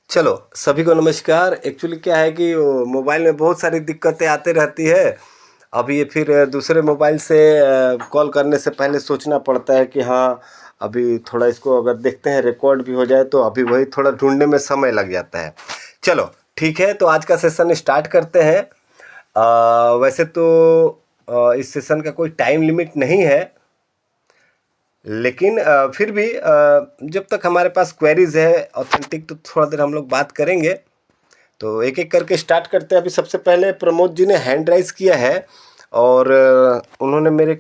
चलो, सभी को नमस्कार। एक्चुअली क्या है कि वो मोबाइल में बहुत सारी दिक्कतें आती रहती है। अब ये फिर दूसरे मोबाइल से कॉल करने से पहले सोचना पड़ता है कि हाँ, अभी थोड़ा इसको अगर देखते हैं रिकॉर्ड भी हो जाए, तो अभी वही थोड़ा ढूंढने में समय लग जाता है। चलो ठीक है, तो आज का सेशन स्टार्ट करते हैं। वैसे तो इस सेशन का कोई टाइम लिमिट नहीं है, लेकिन फिर भी जब तक हमारे पास क्वेरीज है ऑथेंटिक, तो थोड़ा देर हम लोग बात करेंगे। तो एक एक करके स्टार्ट करते हैं। अभी सबसे पहले प्रमोद जी ने हैंड राइज किया है और उन्होंने मेरे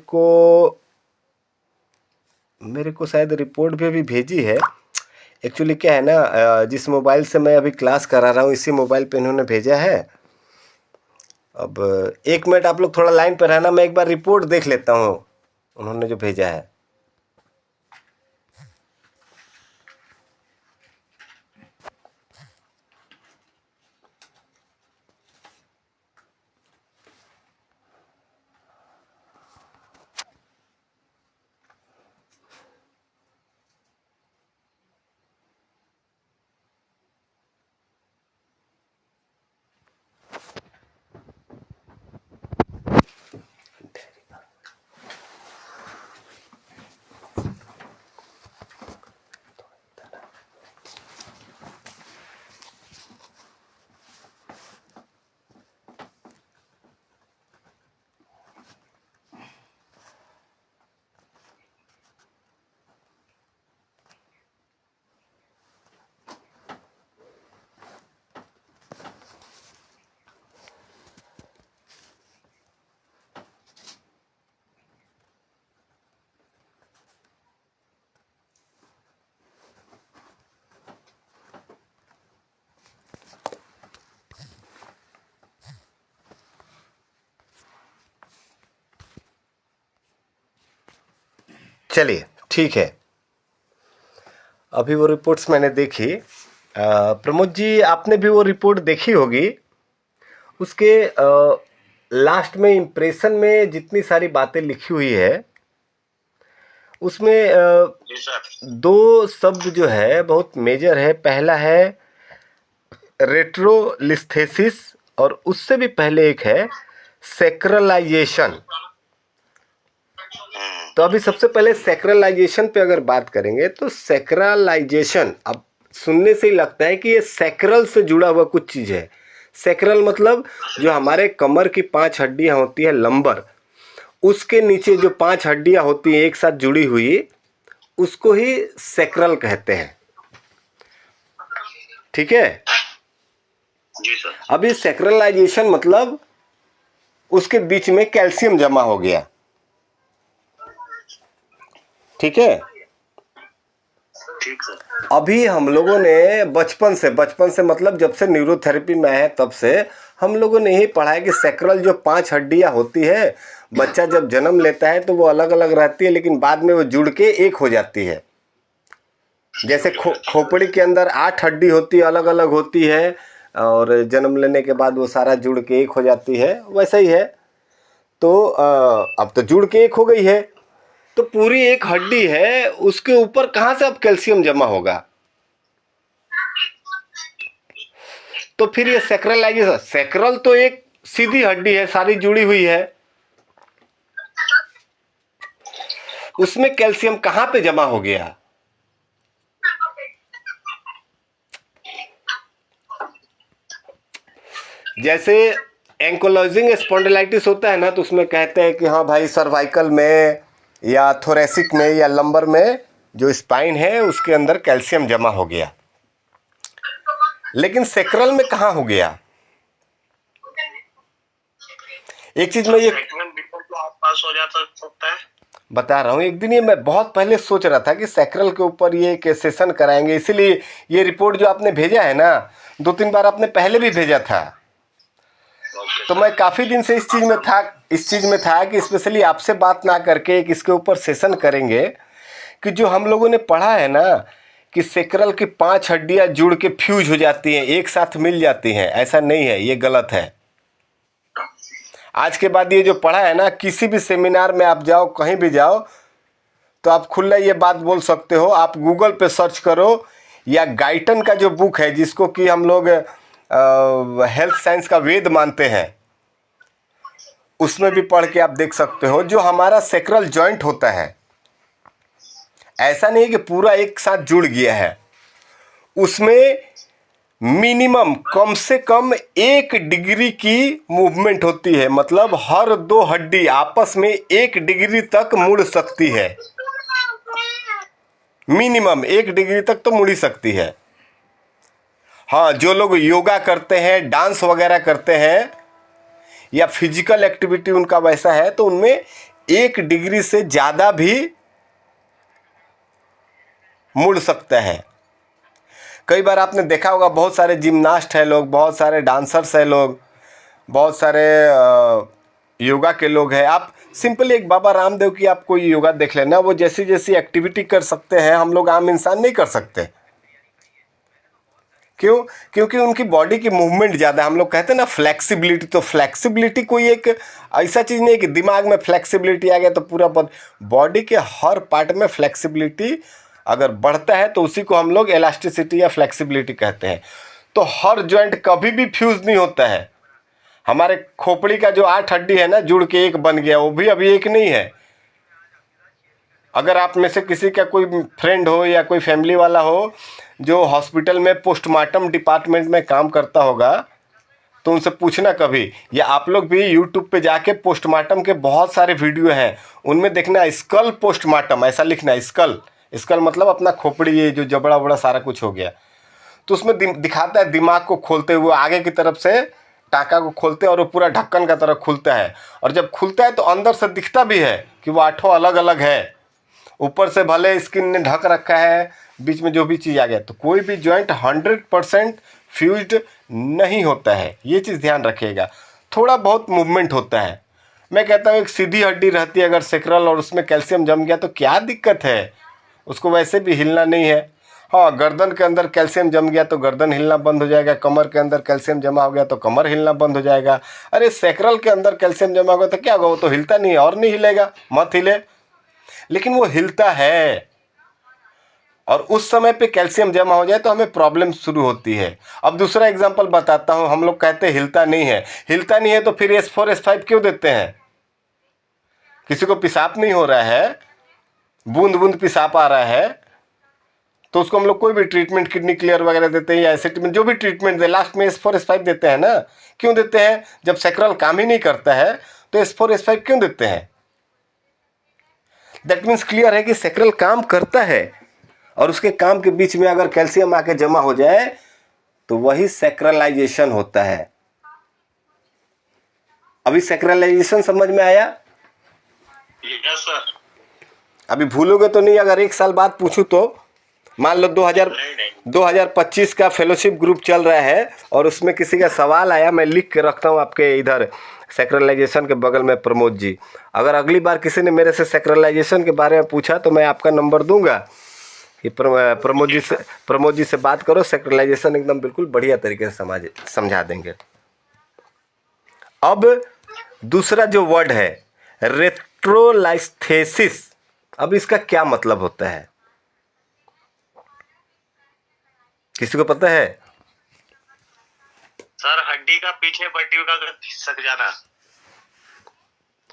को शायद रिपोर्ट भी अभी भेजी है। एक्चुअली क्या है ना, जिस मोबाइल से मैं अभी क्लास करा रहा हूँ, इसी मोबाइल पे इन्होंने भेजा है। अब 1 मिनट आप लोग थोड़ा लाइन पर रहना, मैं एक बार रिपोर्ट देख लेता हूँ उन्होंने जो भेजा है। चलिए ठीक है, अभी वो रिपोर्ट्स मैंने देखी। प्रमोद जी, आपने भी वो रिपोर्ट देखी होगी। उसके लास्ट में इम्प्रेशन में जितनी सारी बातें लिखी हुई है, उसमें दो शब्द जो है बहुत मेजर है। पहला है रेट्रोलिस्थेसिस, और उससे भी पहले एक है सेक्रलाइजेशन। तो अभी सबसे पहले सेक्रलाइजेशन पे अगर बात करेंगे, तो सेक्रलाइजेशन अब सुनने से ही लगता है कि ये सेक्रल से जुड़ा हुआ कुछ चीज़ है। सेक्रल मतलब जो हमारे कमर की 5 हड्डियां होती है, लंबर, उसके नीचे जो 5 हड्डियां होती हैं एक साथ जुड़ी हुई, उसको ही सेक्रल कहते हैं। ठीक है जी सर। अभी सेक्रलाइजेशन मतलब उसके बीच में कैल्शियम जमा हो गया। ठीक है, ठीक सर। अभी हम लोगों ने बचपन से मतलब जब से न्यूरोथेरेपी में है, तब से हम लोगों ने यही पढ़ा है कि सेक्रल जो 5 हड्डियां होती है, बच्चा जब जन्म लेता है तो वो अलग अलग रहती है, लेकिन बाद में वो जुड़ के एक हो जाती है। जैसे खोपड़ी के अंदर 8 हड्डी होती है, अलग अलग होती है, और जन्म लेने के बाद वो सारा जुड़ के एक हो जाती है, वैसा ही है। तो अब तो जुड़ के एक हो गई है, तो पूरी एक हड्डी है, उसके ऊपर कहां से अब कैल्शियम जमा होगा? तो फिर ये सेक्रलाइजेशन, सेक्रल तो एक सीधी हड्डी है, सारी जुड़ी हुई है, उसमें कैल्शियम कहां पे जमा हो गया? जैसे एंकोलॉजिंग स्पॉन्डिलाइटिस होता है ना, तो उसमें कहते हैं कि हाँ भाई, सर्वाइकल में या थोरेसिक में या लंबर में जो स्पाइन है उसके अंदर कैल्शियम जमा हो गया, लेकिन सेक्रल में कहाँ हो गया? एक चीज में ये पास हो जाता सकता है, बता रहा हूँ। एक दिन ये मैं बहुत पहले सोच रहा था कि सेक्रल के ऊपर ये एक सेशन कराएंगे, इसीलिए ये रिपोर्ट जो आपने भेजा है ना, 2-3 बार आपने पहले भी भेजा था, तो मैं काफ़ी दिन से इस चीज़ में था कि स्पेशली आपसे बात ना करके एक इसके ऊपर सेशन करेंगे कि जो हम लोगों ने पढ़ा है ना कि सेक्रल की 5 हड्डियां जुड़ के फ्यूज हो जाती हैं, एक साथ मिल जाती हैं, ऐसा नहीं है, ये गलत है। आज के बाद ये जो पढ़ा है ना, किसी भी सेमिनार में आप जाओ, कहीं भी जाओ, तो आप खुला ये बात बोल सकते हो। आप गूगल पे सर्च करो या गाइटन का जो बुक है जिसको कि हम लोग हेल्थ साइंस का वेद मानते हैं, उसमें भी पढ़ के आप देख सकते हो। जो हमारा सेक्रल जॉइंट होता है, ऐसा नहीं है कि पूरा एक साथ जुड़ गया है, उसमें मिनिमम कम से कम 1 डिग्री की मूवमेंट होती है। मतलब हर 2 हड्डी आपस में 1 डिग्री तक मुड़ सकती है। मिनिमम 1 डिग्री तक तो मुड़ ही सकती है। हाँ, जो लोग योगा करते हैं, डांस वगैरह करते हैं या फिजिकल एक्टिविटी उनका वैसा है, तो उनमें 1 डिग्री से ज़्यादा भी मुड़ सकता है। कई बार आपने देखा होगा, बहुत सारे जिम्नास्ट हैं लोग, बहुत सारे डांसर्स हैं लोग, बहुत सारे योगा के लोग हैं। आप सिंपली एक बाबा रामदेव की आप कोई योगा देख लेना, वो जैसी जैसी एक्टिविटी कर सकते हैं, हम लोग आम इंसान नहीं कर सकते। क्यों? क्योंकि उनकी बॉडी की मूवमेंट ज़्यादा। हम लोग कहते हैं ना फ्लेक्सिबिलिटी, तो फ्लेक्सिबिलिटी कोई एक ऐसा चीज़ नहीं है कि दिमाग में फ्लेक्सिबिलिटी आ गया तो पूरा बॉडी के हर पार्ट में फ्लेक्सिबिलिटी अगर बढ़ता है तो उसी को हम लोग इलास्टिसिटी या फ्लेक्सिबिलिटी कहते हैं। तो हर जॉइंट कभी भी फ्यूज नहीं होता है। हमारे खोपड़ी का जो 8 हड्डी है ना, जुड़ के एक बन गया, वो भी अभी एक नहीं है। अगर आप में से किसी का कोई फ्रेंड हो या कोई फैमिली वाला हो जो हॉस्पिटल में पोस्टमार्टम डिपार्टमेंट में काम करता होगा, तो उनसे पूछना कभी, या आप लोग भी यूट्यूब पे जाके पोस्टमार्टम के बहुत सारे वीडियो हैं, उनमें देखना स्कल पोस्टमार्टम ऐसा लिखना है। स्कल मतलब अपना खोपड़ी, ये जो जबड़ा वबड़ा सारा कुछ हो गया, तो उसमें दिखाता है दिमाग को खोलते हुए आगे की तरफ से टाका को खोलते हैं और वो पूरा ढक्कन का तरह खुलता है। और जब खुलता है तो अंदर से दिखता भी है कि वो 8 अलग अलग है। ऊपर से भले स्किन ने ढक रखा है, बीच में जो भी चीज़ आ गया, तो कोई भी जॉइंट 100% फ्यूज्ड नहीं होता है। ये चीज़ ध्यान रखिएगा। थोड़ा बहुत मूवमेंट होता है। मैं कहता हूँ एक सीधी हड्डी रहती है अगर सेक्रल, और उसमें कैल्शियम जम गया तो क्या दिक्कत है, उसको वैसे भी हिलना नहीं है। हाँ, गर्दन के अंदर कैल्शियम जम गया तो गर्दन हिलना बंद हो जाएगा, कमर के अंदर कैल्शियम जमा हो गया तो कमर हिलना बंद हो जाएगा। अरे सेक्रल के अंदर कैल्शियम जमा होगा तो क्या होगा, वो तो हिलता नहीं है और नहीं हिलेगा, मत हिले। लेकिन वो हिलता है, और उस समय पे कैल्शियम जमा हो जाए तो हमें प्रॉब्लम शुरू होती है। अब दूसरा एग्जांपल बताता हूँ। हम लोग कहते हैं हिलता नहीं है, हिलता नहीं है तो फिर S4 S5 क्यों देते हैं? किसी को पेशाब नहीं हो रहा है, बूंद बूंद पेशाब आ रहा है, तो उसको हम लोग कोई भी ट्रीटमेंट, किडनी क्लियर वगैरह देते हैं या ऐसे ट्रीटमेंट जो भी ट्रीटमेंट दे, लास्ट में S4 S5 देते हैं ना। क्यों देते हैं? जब सेक्रल काम ही नहीं करता है तो S4 S5 क्यों देते हैं? दैट मीन्स क्लियर है कि सेक्रल काम करता है, और उसके काम के बीच में अगर कैल्शियम आके जमा हो जाए तो वही सेक्रलाइजेशन होता है। अभी सेक्रलाइजेशन समझ में आया? Yes sir. अभी भूलोगे तो नहीं? अगर 1 साल बाद पूछूं तो मान लो 2025 का फेलोशिप ग्रुप चल रहा है और उसमें किसी का सवाल आया, मैं लिख के रखता हूँ आपके इधर सेक्रलाइजेशन के बगल में, प्रमोद जी। अगर अगली बार किसी ने मेरे से सेक्रलाइजेशन के बारे में पूछा तो मैं आपका नंबर दूंगा कि प्रमोद जी से बात करो, सेक्रलाइजेशन एकदम बिल्कुल बढ़िया तरीके से समझा देंगे। अब दूसरा जो वर्ड है रेट्रोलाइस्थेसिस, अब इसका क्या मतलब होता है? किसी को पता है? सर हड्डी का पीछे पट्टियों का खिसक जाना।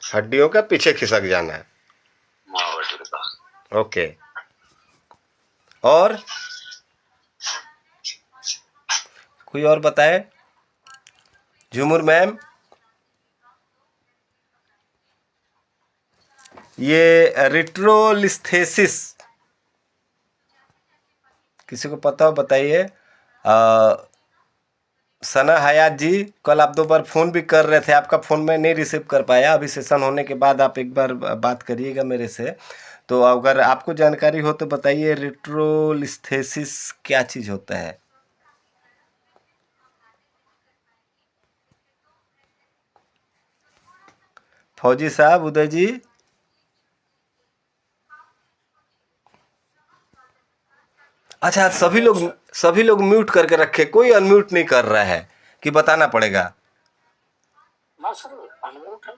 हड्डियों का पीछे खिसक जाना है। ओके। और कोई और बताए? झुमुर मैम, ये रेट्रोलिस्थेसिस किसी को पता हो बताइए। सना हयात जी, कल आप 2 बार फ़ोन भी कर रहे थे, आपका फ़ोन मैं नहीं रिसीव कर पाया। अभी सेशन होने के बाद आप एक बार बात करिएगा मेरे से। तो अगर आपको जानकारी हो तो बताइए रेट्रोलिस्थेसिस क्या चीज़ होता है? फौजी साहब, उदय जी, अच्छा सभी लोग म्यूट करके रखे, कोई अनम्यूट नहीं कर रहा है कि बताना पड़ेगा? ना सर, अनम्यूट है।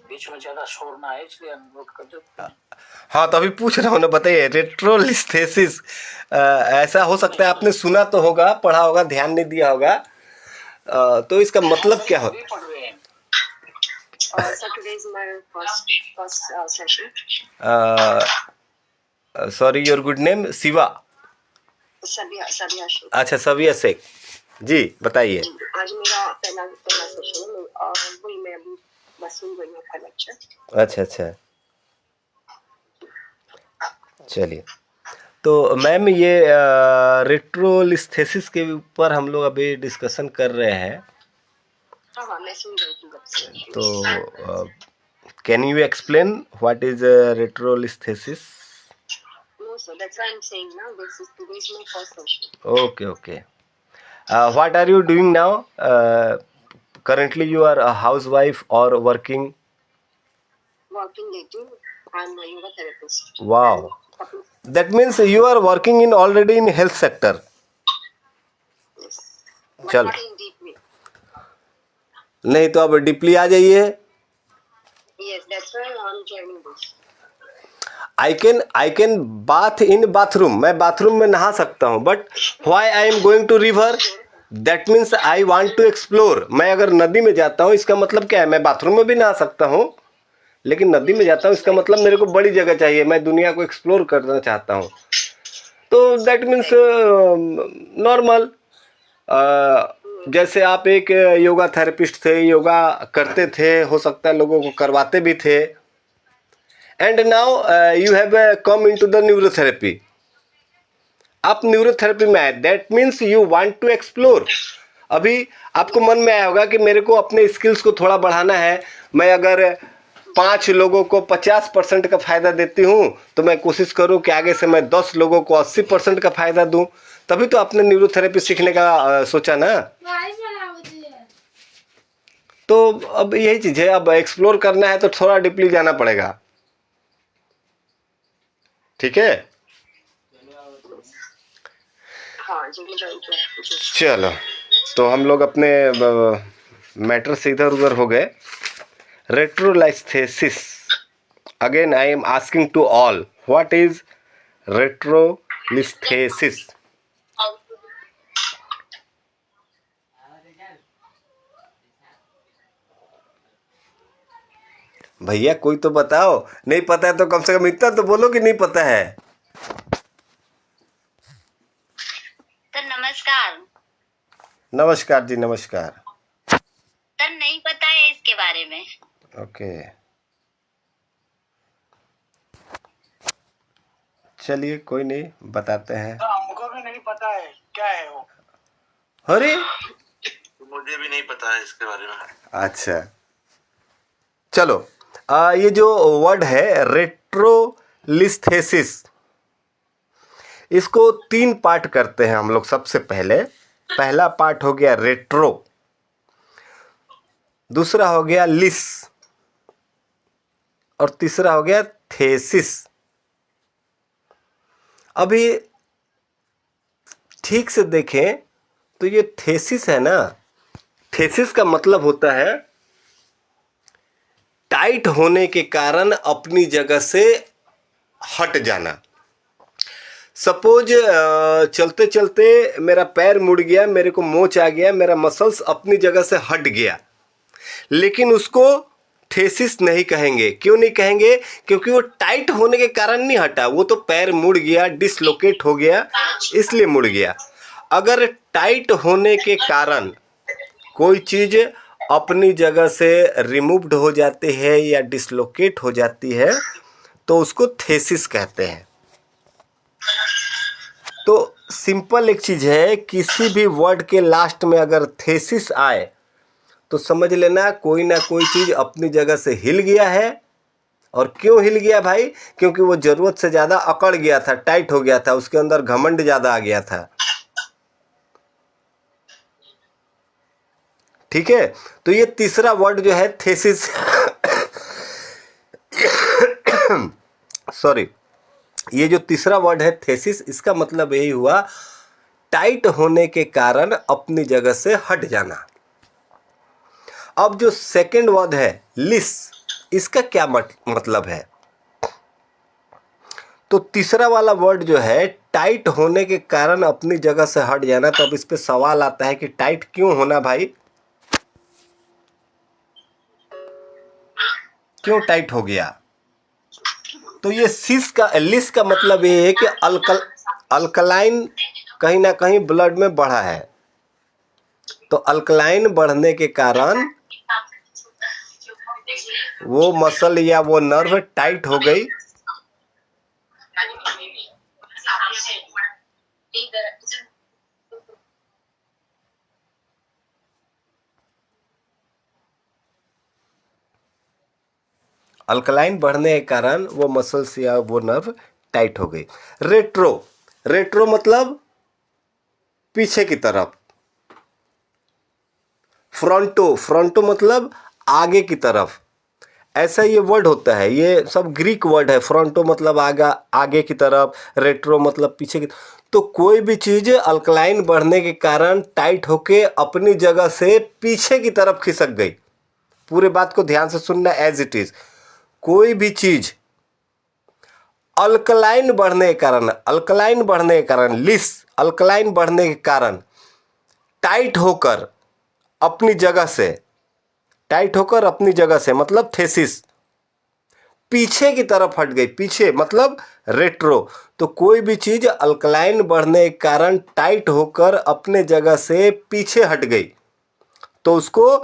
बीच में ज्यादा शोर ना आए इसलिए अनम्यूट कर देते हैं। हाँ, तो अभी पूछ रहा हूँ ना, बताइए रेट्रोलिस्थेसिस ऐसा हो सकता है आपने सुना तो होगा, पढ़ा होगा, ध्यान नहीं दिया होगा। तो इसका मतलब क्या हो? अभी पढ़ रहे हैं। Sir, today is my first session. Sorry, your good name? Shiva? Sabiha Sheikh. अच्छा, सबिया शेख जी, बताइए। आज मेरा पहला सेशन है और वही मैं अभी बस सुन रही हूँ आपका लेक्चर। अच्छा अच्छा, चलिए। तो मैम, ये रेट्रोलिस्थेसिस के ऊपर हम लोग अभी डिस्कशन कर रहे हैं। हाँ, मैं सुन रही थी बस। तो can you explain what is retrolisthesis? No sir, that's why I'm saying now this is today's my first session. Okay, okay. What are you doing now? Currently you are a housewife or working? Working dating. I'm a yoga therapist. Wow. That means you are working in already in health sector. Yes. But चल, not in deep way. नहीं तो अब deeply आ जाइए। Yes, that's why I'm joining this. I can bath in bathroom. मैं bathroom में नहा सकता हूँ, but why I am going to river? That means I want to explore. मैं अगर नदी में जाता हूँ इसका मतलब क्या है? मैं बाथरूम में भी नहा सकता हूँ, लेकिन नदी में जाता हूँ इसका मतलब मेरे को बड़ी जगह चाहिए, मैं दुनिया को एक्सप्लोर करना चाहता हूँ। तो दैट मीन्स नॉर्मल। जैसे आप एक योगा थेरेपिस्ट थे, योगा करते थे, हो सकता है लोगों को करवाते भी थे, and now you have come into the neurotherapy. आप न्यूरोथेरेपी में आए, that means you want to explore. अभी आपको मन में आया होगा कि मेरे को अपने स्किल्स को थोड़ा बढ़ाना है। मैं अगर 5 लोगों को 50% का फ़ायदा देती हूँ तो मैं कोशिश करूँ कि आगे से मैं 10 लोगों को 80% का फ़ायदा दूँ। तभी तो आपने न्यूरोथेरेपी सीखने का सोचा ना। तो अब यही चीज़ है, अब एक्सप्लोर करना है तो थोड़ा डीपली जाना पड़ेगा। ठीक है, हाँ जी, मैं join किया। चलो। तो हम लोग अपने मैटर से इधर उधर हो गए। Retrolisthesis, again I am asking to all, what is retrolisthesis? भैया कोई तो बताओ, नहीं पता है तो कम से कम इतना तो बोलो कि नहीं पता है। सर नमस्कार। नमस्कार जी, नमस्कार। सर नहीं पता है इसके बारे में। ओके, चलिए कोई नहीं, बताते हैं। हमको भी नहीं पता है क्या है वो। अरे मुझे भी नहीं पता है इसके बारे में। अच्छा, चलो। ये जो वर्ड है रेट्रोलिस्थेसिस, इसको 3 पार्ट करते हैं हम लोग। सबसे पहला पार्ट हो गया रेट्रो, दूसरा हो गया लिस, और तीसरा हो गया थेसिस। अभी ठीक से देखें तो ये थेसिस है ना, थेसिस का मतलब होता है टाइट होने के कारण अपनी जगह से हट जाना। सपोज चलते चलते मेरा पैर मुड़ गया, मेरे को मोच आ गया, मेरा मसल्स अपनी जगह से हट गया, लेकिन उसको थेसिस नहीं कहेंगे। क्यों नहीं कहेंगे? क्योंकि वो टाइट होने के कारण नहीं हटा, वो तो पैर मुड़ गया, डिसलोकेट हो गया, इसलिए मुड़ गया। अगर टाइट होने के कारण कोई चीज़ अपनी जगह से रिमूव्ड हो जाती है या डिसलोकेट हो जाती है तो उसको थेसिस कहते हैं। तो सिंपल एक चीज़ है, किसी भी वर्ड के लास्ट में अगर थेसिस आए तो समझ लेना कोई ना कोई चीज़ अपनी जगह से हिल गया है। और क्यों हिल गया भाई? क्योंकि वो ज़रूरत से ज़्यादा अकड़ गया था, टाइट हो गया था, उसके अंदर घमंड ज़्यादा आ गया था। ठीक है, तो ये तीसरा वर्ड जो है थेसिस सॉरी, ये जो तीसरा वर्ड है थेसिस, इसका मतलब यही हुआ टाइट होने के कारण अपनी जगह से हट जाना। अब जो सेकंड वर्ड है लिस, इसका क्या मतलब है? तो तीसरा वाला वर्ड जो है टाइट होने के कारण अपनी जगह से हट जाना। तो अब इस पे सवाल आता है कि टाइट क्यों होना भाई, क्यों टाइट हो गया? तो ये लिस का मतलब ये है कि अल्कलाइन कहीं ना कहीं ब्लड में बढ़ा है। तो अल्कलाइन बढ़ने के कारण वो मसल या वो नर्व टाइट हो गई। अल्कलाइन बढ़ने के कारण वो मसल्स या वो नर्व टाइट हो गई। रेट्रो मतलब पीछे की तरफ। फ्रंटो मतलब आगे की तरफ। ऐसा ये वर्ड होता है, ये सब ग्रीक वर्ड है। फ्रंटो मतलब आगे की तरफ, रेट्रो मतलब पीछे की। तो कोई भी चीज अल्कलाइन बढ़ने के कारण टाइट होके अपनी जगह से पीछे की तरफ खिसक गई। पूरे बात को ध्यान से सुनना एज इट इज। कोई भी चीज अल्कलाइन बढ़ने के कारण अल्कलाइन बढ़ने के कारण टाइट होकर अपनी जगह से मतलब थेसिस पीछे की तरफ हट गई। पीछे मतलब रेट्रो। तो कोई भी चीज अल्कलाइन बढ़ने के कारण टाइट होकर अपने जगह से पीछे हट गई तो उसको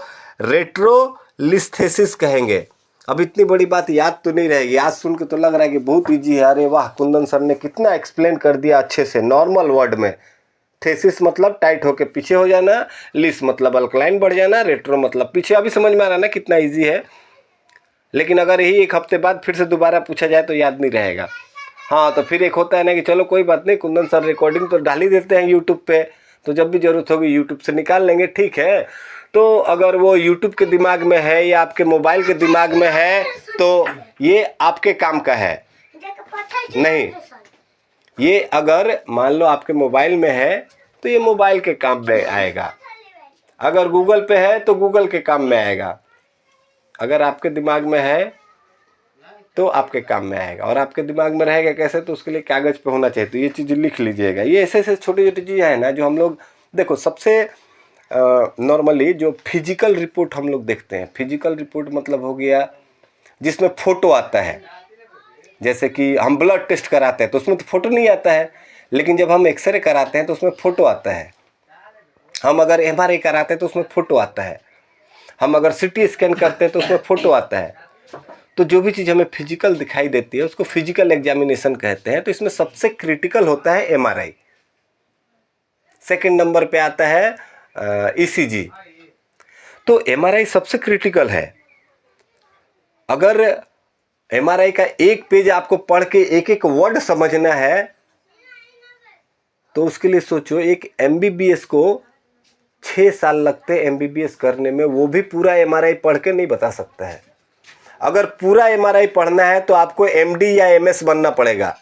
रेट्रोलिस्थेसिस कहेंगे। अब इतनी बड़ी बात याद तो नहीं रहेगी, याद सुन के तो लग रहा है कि बहुत इजी है। अरे वाह, कुंदन सर ने कितना एक्सप्लेन कर दिया अच्छे से नॉर्मल वर्ड में। थेसिस मतलब टाइट होके पीछे हो जाना, लिस मतलब अल्कलाइन बढ़ जाना, रेट्रो मतलब पीछे। अभी समझ में आ रहा है ना कितना इजी है। लेकिन अगर यही एक हफ्ते बाद फिर से दोबारा पूछा जाए तो याद नहीं रहेगा। हाँ, तो फिर एक होता है ना कि चलो कोई बात नहीं, कुंदन सर रिकॉर्डिंग तो डाल ही देते हैं यूट्यूब पे, तो जब भी जरूरत होगी यूट्यूब से निकाल लेंगे, ठीक है। तो अगर वो यूट्यूब के दिमाग में है या आपके मोबाइल के दिमाग में है तो ये आपके काम का है नहीं। ये अगर मान लो आपके मोबाइल में है तो ये मोबाइल के काम में आएगा। अगर गूगल पे है तो गूगल के काम में आएगा। अगर आपके दिमाग में है तो आपके काम में आएगा। और आपके दिमाग में रहेगा कैसे, तो उसके लिए कागज पे होना चाहिए। तो ये चीज़ लिख लीजिएगा। ये ऐसे ऐसे छोटी छोटी चीज़ें हैं ना जो हम लोग देखो। सबसे नॉर्मली जो फिजिकल रिपोर्ट हम लोग देखते हैं, फिजिकल रिपोर्ट मतलब हो गया जिसमें फोटो आता है। जैसे कि हम ब्लड टेस्ट कराते हैं तो उसमें तो फोटो नहीं आता है, लेकिन जब हम एक्सरे कराते हैं तो उसमें फोटो आता है। हम अगर MRI कराते हैं तो उसमें फोटो आता है। हम अगर CT स्कैन करते हैं तो उसमें फोटो आता है। तो जो भी चीज़ हमें फिजिकल दिखाई देती है उसको फिजिकल एग्जामिनेशन कहते हैं। तो इसमें सबसे क्रिटिकल होता है MRI। सेकंड नंबर पे आता है ECG। तो MRI सबसे क्रिटिकल है। अगर MRI का एक पेज आपको पढ़ के एक एक वर्ड समझना है तो उसके लिए सोचो, एक MBBS को 6 साल लगते हैं MBBS करने में, वो भी पूरा MRI पढ़ के नहीं बता सकता है। अगर पूरा MRI पढ़ना है तो आपको MD या MS बनना पड़ेगा,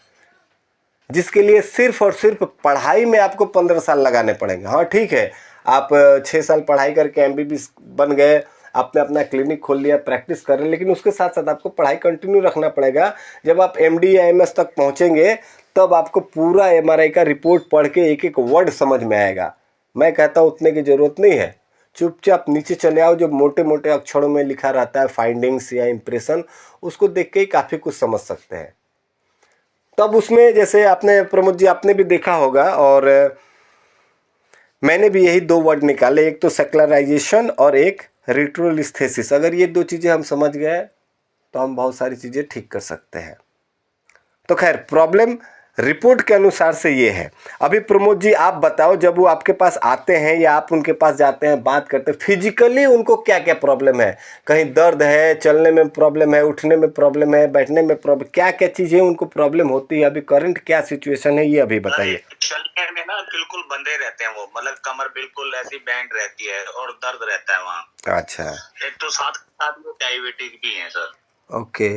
जिसके लिए सिर्फ और सिर्फ पढ़ाई में आपको 15 साल लगाने पड़ेंगे। हाँ ठीक है, आप 6 साल पढ़ाई करके MBBS बन गए, आपने अपना क्लिनिक खोल लिया, प्रैक्टिस कर रहे हैं, लेकिन उसके साथ साथ आपको पढ़ाई कंटिन्यू रखना पड़ेगा। जब आप MD या MS तक पहुँचेंगे तब आपको पूरा MRI का रिपोर्ट पढ़ के एक एक वर्ड समझ में आएगा। मैं कहता हूँ उतने की ज़रूरत नहीं है, चुपचाप नीचे चले आओ। जो मोटे मोटे अक्षरों में लिखा रहता है फाइंडिंग्स या इम्प्रेशन, उसको देख के ही काफ़ी कुछ समझ सकते हैं। तब उसमें जैसे आपने प्रमोद जी आपने भी देखा होगा और मैंने भी यही 2 वर्ड निकाले, एक तो सेक्युलराइजेशन और एक रेट्रोलिस्थेसिस। अगर ये 2 चीज़ें हम समझ गए तो हम बहुत सारी चीज़ें ठीक कर सकते हैं। तो खैर प्रॉब्लम रिपोर्ट के अनुसार से ये है। अभी प्रमोद जी आप बताओ, जब वो आपके पास आते हैं या आप उनके पास जाते हैं, बात करते हैं, फिजिकली उनको क्या क्या प्रॉब्लम है? कहीं दर्द है, चलने में प्रॉब्लम है, उठने में प्रॉब्लम है, बैठने में प्रॉब्लम, क्या क्या चीज़ें उनको प्रॉब्लम होती है? अभी करंट क्या सिचुएशन है ये अभी बताइए। चलने में ना बिल्कुल बंधे रहते हैं वो, मतलब कमर बिल्कुल ऐसी बैंड रहती है और दर्द रहता है वहाँ। अच्छा, एक तो साथ साथ में डायबिटिक भी है सर। ओके।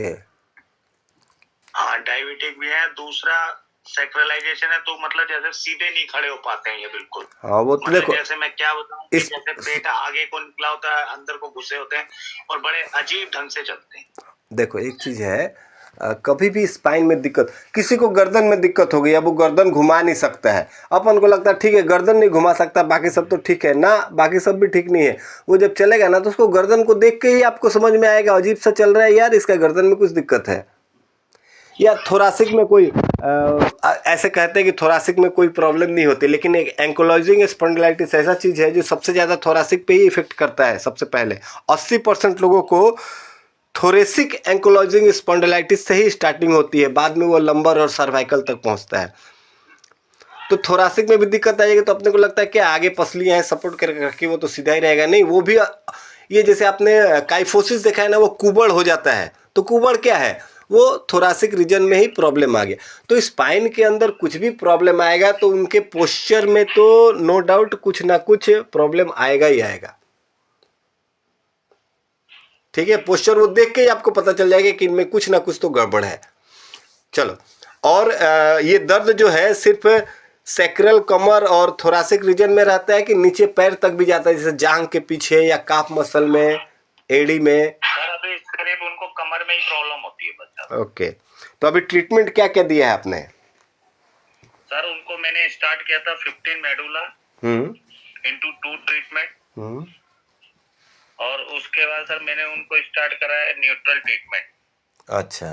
हाँ डायबिटिक भी है। दूसरा सैक्रलाइजेशन है, तो मतलब जैसे सीधे नहीं खड़े हो पाते हैं ये बिल्कुल। हाँ वो तो मतलब देखो, जैसे मैं क्या बताऊं, जैसे पेट आगे को निकला होता है, अंदर को घुसे होते हैं और बड़े अजीब ढंग से चलते हैं। देखो एक चीज़ है, कभी भी स्पाइन में दिक्कत, किसी को गर्दन में दिक्कत हो गई, अब वो गर्दन घुमा नहीं सकता है, अपन को लगता है ठीक है गर्दन नहीं घुमा सकता, बाकी सब तो ठीक है ना, बाकी सब भी ठीक नहीं है। वो जब चलेगा ना तो उसको गर्दन को देख के ही आपको समझ में आएगा अजीब सा चल रहा है यार, इसका गर्दन में कुछ दिक्कत है। या थोरासिक में कोई ऐसे कहते हैं कि थोरासिक में कोई प्रॉब्लम नहीं होती, लेकिन एक एंकोलॉजिंग स्पॉन्डिलाइटिस ऐसा चीज़ है जो सबसे ज़्यादा थोरासिक पे ही इफेक्ट करता है। सबसे पहले 80% लोगों को थोरेसिक एंकोलॉजिंग स्पॉन्डिलाइटिस से ही स्टार्टिंग होती है, बाद में वो लंबर और सर्वाइकल तक पहुंचता है। तो थोरासिक में भी दिक्कत आएगी तो अपने को लगता है कि आगे पसलियाँ हैं सपोर्ट करके रखी, वो तो सीधा ही रहेगा, नहीं वो भी, ये जैसे आपने काइफोसिस देखा है ना, वो कुबड़ हो जाता है। तो कुबड़ क्या है, वो थोरासिक रीजन में ही प्रॉब्लम आ गया। तो स्पाइन के अंदर कुछ भी प्रॉब्लम आएगा तो उनके पोस्चर में तो नो डाउट कुछ ना कुछ प्रॉब्लम आएगा ही आएगा। ठीक है, पोस्चर वो देख के ही आपको पता चल जाएगा कि इनमें कुछ ना कुछ तो गड़बड़ है। चलो, और ये दर्द जो है सिर्फ सैक्रल, कमर और थोरासिक रीजन में रहता है कि नीचे पैर तक भी जाता है, जैसे जांघ के पीछे या काफ मसल में, एड़ी में? सर अभी करीब उनको कमर में ही प्रॉब्लम होती है बच्चा। ओके, तो अभी ट्रीटमेंट क्या क्या दिया है आपने? सर उनको मैंने स्टार्ट किया था 15 मेडुला इंटू 2 ट्रीटमेंट, और उसके बाद सर मैंने उनको स्टार्ट करा है न्यूट्रल ट्रीटमेंट। अच्छा।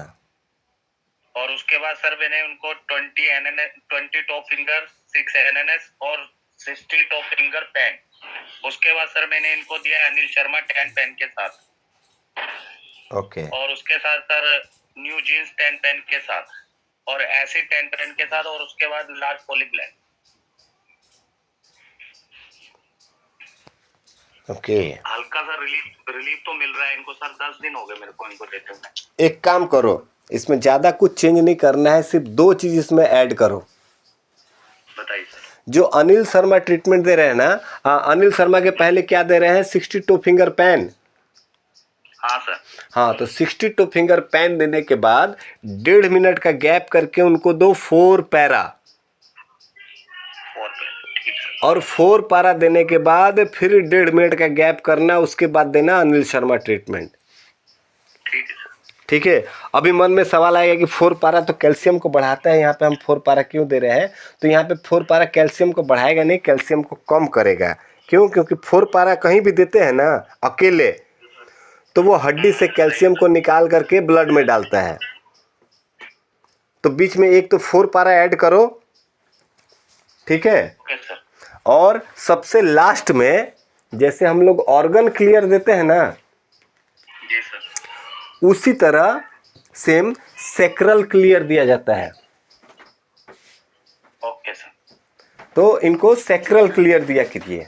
और उसके बाद सर मैंने उनको 20 टॉप फिंगर, 6 NNS और 60 टॉप फिंगर पेन। उसके बाद सर मैंने इनको दिया अनिल शर्मा 10 पेन के साथ। ओके। और उसके साथ सर न्यू जीन्स 10 पेन के साथ, और एसिड 10 पेन के साथ, और उसके बाद लार्ज पॉलीप्लेन। ओके। हल्का सा रिलीफ तो मिल रहा है इनको सर। 10 दिन हो गए मेरे को इनको देते हुए। एक काम करो, इसमें ज़्यादा कुछ चेंज नहीं करना है, सिर्फ 2 चीज़ इसमें ऐड करो। बताइए सर। जो अनिल शर्मा ट्रीटमेंट दे रहे हैं ना, अनिल शर्मा के पहले क्या दे रहे हैं? 62 फिंगर पेन। हाँ सर। हाँ, तो 62 फिंगर पेन देने के बाद 1.5 मिनट का गैप करके उनको दो 4 पैरा, और 4 पैरा देने के बाद फिर 1.5 मिनट का गैप करना, उसके बाद देना अनिल शर्मा ट्रीटमेंट। ठीक है सर। ठीक है। अभी मन में सवाल आएगा कि 4 पैरा तो कैल्शियम को बढ़ाता है, यहाँ पे हम 4 पैरा क्यों दे रहे हैं? तो यहाँ पे 4 पैरा कैल्शियम को बढ़ाएगा नहीं, कैल्शियम को कम करेगा। क्यों? क्योंकि 4 पैरा कहीं भी देते हैं ना अकेले, तो वो हड्डी से कैल्शियम को निकाल करके ब्लड में डालता है। तो बीच में एक तो 4 पैरा ऐड करो, ठीक है। Okay sir. और सबसे लास्ट में जैसे हम लोग ऑर्गन क्लियर देते हैं ना, जी सर, उसी तरह सेम सैक्रल क्लियर दिया जाता है। Okay sir. तो इनको सैक्रल क्लियर दिया कीजिए,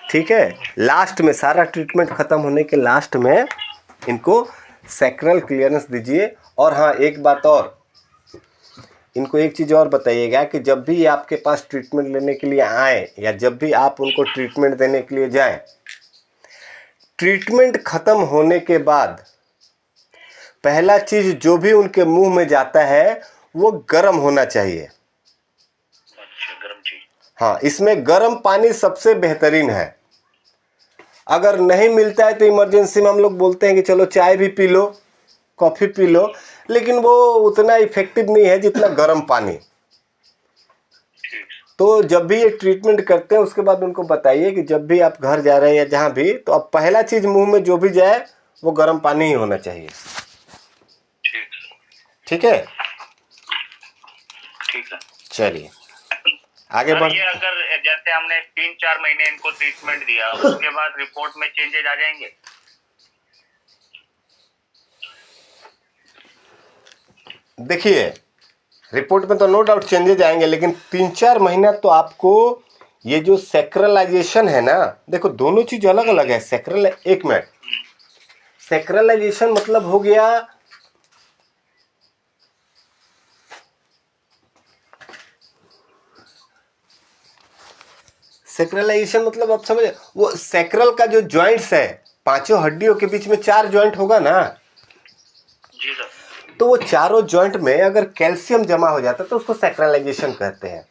ठीक है। लास्ट में सारा ट्रीटमेंट खत्म होने के लास्ट में इनको सैक्रल क्लियरेंस दीजिए। और हाँ, एक बात और, इनको एक चीज़ और बताइएगा कि जब भी आपके पास ट्रीटमेंट लेने के लिए आए या जब भी आप उनको ट्रीटमेंट देने के लिए जाएं, ट्रीटमेंट खत्म होने के बाद पहला चीज़ जो भी उनके मुंह में जाता है वो गर्म होना चाहिए। अच्छा, गर्म चीज। हाँ, इसमें गर्म पानी सबसे बेहतरीन है। अगर नहीं मिलता है तो इमरजेंसी में हम लोग बोलते हैं कि चलो चाय भी P low, coffee P low, लेकिन वो उतना इफेक्टिव नहीं है जितना गर्म पानी। तो जब भी ये ट्रीटमेंट करते हैं उसके बाद उनको बताइए कि जब भी आप घर जा रहे हैं या जहाँ भी, तो अब पहला चीज़ मुंह में जो भी जाए वो गर्म पानी ही होना चाहिए। ठीक है, ठीक है। चलिए आगे बढ़। ये अगर जैसे हमने 3-4 महीने इनको ट्रीटमेंट दिया, उसके बाद रिपोर्ट में चेंजेस आ जाएंगे? देखिए, रिपोर्ट में तो नो डाउट चेंजेज आएंगे, लेकिन 3-4 महीना तो आपको ये जो सैक्रलाइजेशन है ना, देखो दोनों चीज़ अलग अलग है। सैक्रल, एक मिनट, सैक्रलाइजेशन मतलब हो गया सैक्रलाइजेशन मतलब आप समझे, वो सैक्रल का जो जॉइंट्स है, 5 हड्डियों के बीच में 4 जॉइंट होगा ना, जी सर। तो वो चारों जॉइंट में अगर कैल्शियम जमा हो जाता है तो उसको सैक्रलाइजेशन कहते हैं।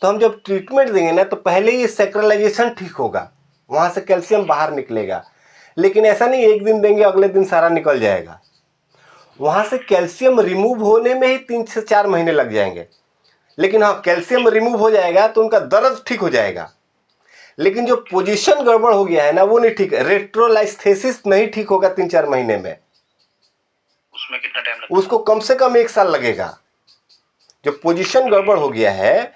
तो हम जब ट्रीटमेंट देंगे ना तो पहले ये सैक्रलाइजेशन ठीक होगा, वहाँ से कैल्शियम बाहर निकलेगा। लेकिन ऐसा नहीं एक दिन देंगे अगले दिन सारा निकल जाएगा। वहाँ से कैल्शियम रिमूव होने में ही 3 से 4 महीने लग जाएंगे। लेकिन हाँ, कैल्शियम रिमूव हो जाएगा तो उनका दर्द ठीक हो जाएगा। लेकिन जो पोजीशन गड़बड़ हो गया है ना, वो नहीं ठीक है। रेट्रोलाइस्थेसिस नहीं ठीक होगा 3-4 महीने में, उसमें कितना टाइम लगेगा? उसको कम से कम 1 साल लगेगा। जो पोजीशन गड़बड़ हो गया है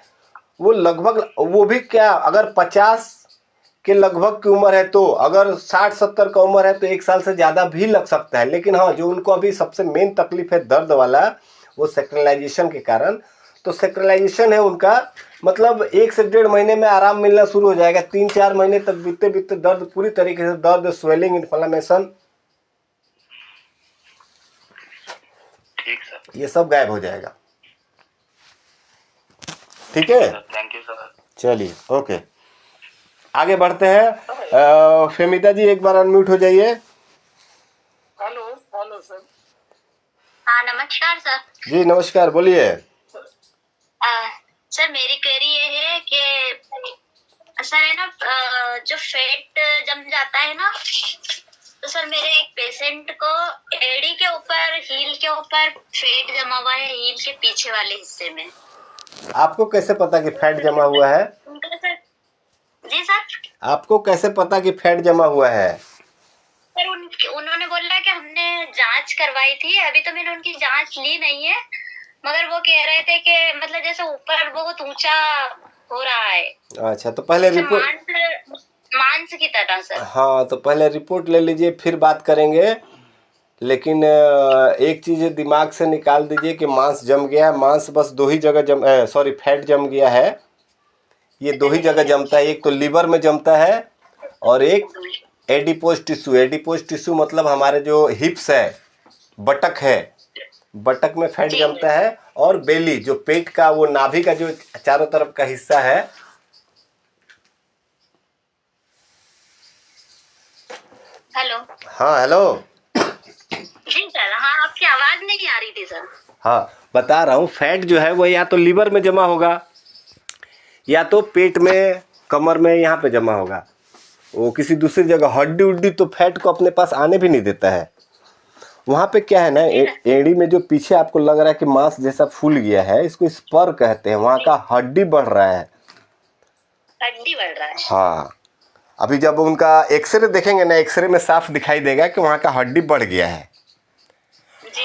वो लगभग, वो भी क्या, अगर 50 के लगभग की उम्र है तो, अगर 60-70 का उम्र है तो 1 साल से ज़्यादा भी लग सकता है। लेकिन हाँ, जो उनको अभी सबसे मेन तकलीफ है दर्द वाला, वो सेक्रलाइजेशन के कारण, तो सेक्रलाइजेशन है उनका, मतलब 1 से 1.5 महीने में आराम मिलना शुरू हो जाएगा। 3-4 महीने तक बीतते बीतते दर्द पूरी तरीके से, दर्द, स्वेलिंग, इन्फ्लेमेशन, ठीक सर, ये सब गायब हो जाएगा। ठीक है, थैंक यू सर। चलिए ओके, आगे बढ़ते हैं। फेमिता जी एक बार अनम्यूट हो जाइए। Hello hello sir. हाँ नमस्कार सर। जी नमस्कार, बोलिए। सर मेरी क्वेरी ये है कि सर है ना, जो फेट जम जाता है ना, तो सर मेरे एक पेशेंट को एड़ी के ऊपर, हील के ऊपर फेट जमा हुआ है, हील के पीछे वाले हिस्से में। आपको कैसे पता कि फैट जमा हुआ है? उनका सर, जी सर, आपको कैसे पता कि फैट जमा हुआ है? सर उन्होंने बोला कि हमने जांच करवाई थी, अभी तो मैंने उनकी जांच ली नहीं है, मगर वो कह रहे थे कि मतलब जैसे ऊपर बहुत ऊंचा हो रहा है। अच्छा, तो पहले जैसे रिपोर्ट, मांस की तरह सर। हाँ तो पहले रिपोर्ट ले लीजिए, फिर बात करेंगे। लेकिन एक चीज़ दिमाग से निकाल दीजिए कि मांस जम गया है। मांस बस 2 ही जगह सॉरी फैट जम गया है। ये 2 ही जगह जमता है, एक तो लीवर में जमता है और एक एडिपोज टिश्यू। एडिपोज टिश्यू मतलब हमारे जो हिप्स है, बटक है, बटक में फैट जमता है। और बेली, जो पेट का, वो नाभि का जो चारों तरफ का हिस्सा है। हेलो। हाँ हेलो। जी सर, हाँ आपकी आवाज नहीं आ रही थी सर। हाँ बता रहा हूँ, फैट जो है वो या तो लीवर में जमा होगा, या तो पेट में, कमर में, यहाँ पे जमा होगा। वो किसी दूसरी जगह, हड्डी उड्डी तो फैट को अपने पास आने भी नहीं देता है। वहाँ पे क्या है ना, एड़ी में जो पीछे आपको लग रहा है कि मांस जैसा फूल गया है, इसको स्पर कहते हैं। वहाँ का हड्डी बढ़ रहा है। हड्डी बढ़ रहा है। हाँ, अभी जब उनका एक्सरे देखेंगे ना, एक्सरे में साफ दिखाई देगा कि वहाँ का हड्डी बढ़ गया है।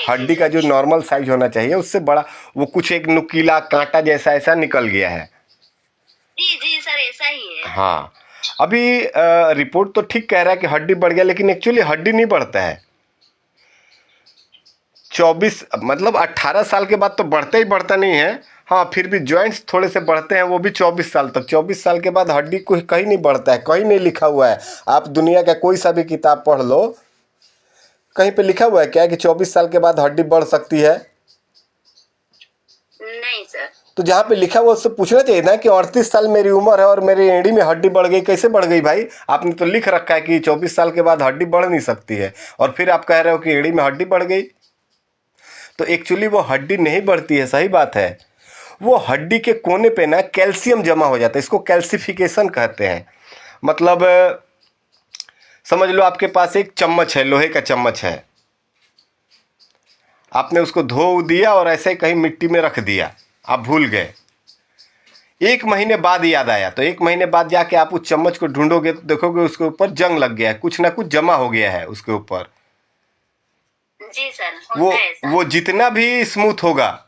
हड्डी का जो नॉर्मल साइज होना चाहिए उससे बड़ा, वो कुछ एक नुकीला कांटा जैसा ऐसा निकल गया है। जी जी सर, ऐसा ही है। हाँ, अभी रिपोर्ट तो ठीक कह रहा है कि हड्डी बढ़ गया, लेकिन एक्चुअली हड्डी नहीं बढ़ता है। 24 मतलब 18 साल के बाद तो बढ़ता ही बढ़ता नहीं है। हाँ, फिर भी जॉइंट्स थोड़े से बढ़ते हैं, वो भी 24 साल तक। 24 साल के बाद हड्डी कोई कहीं नहीं बढ़ता है, कहीं नहीं लिखा हुआ है। आप दुनिया का कोई सा भी किताब पढ़ लो, कहीं पे लिखा हुआ है क्या कि 24 साल के बाद हड्डी बढ़ सकती है? नहीं सर। तो जहाँ पे लिखा हुआ उससे पूछना चाहिए ना कि 38 साल मेरी उम्र है और मेरी एड़ी में हड्डी बढ़ गई। कैसे बढ़ गई भाई? आपने तो लिख रखा है कि 24 साल के बाद हड्डी बढ़ नहीं सकती है, और फिर आप कह रहे हो कि एड़ी में हड्डी बढ़ गई। तो एक्चुअली वो हड्डी नहीं बढ़ती है, सही बात है। वो हड्डी के कोने पे ना कैल्शियम जमा हो जाता है, इसको कैल्सिफिकेशन कहते हैं। मतलब समझ लो आपके पास एक चम्मच है, लोहे का चम्मच है, आपने उसको धो दिया और ऐसे ही कहीं मिट्टी में रख दिया, आप भूल गए। 1 महीने बाद याद आया, तो 1 महीने बाद जाके आप उस चम्मच को ढूंढोगे तो देखोगे उसके ऊपर जंग लग गया है, कुछ ना कुछ जमा हो गया है उसके ऊपर। जी सर, होता है ऐसा। वो जितना भी स्मूथ होगा,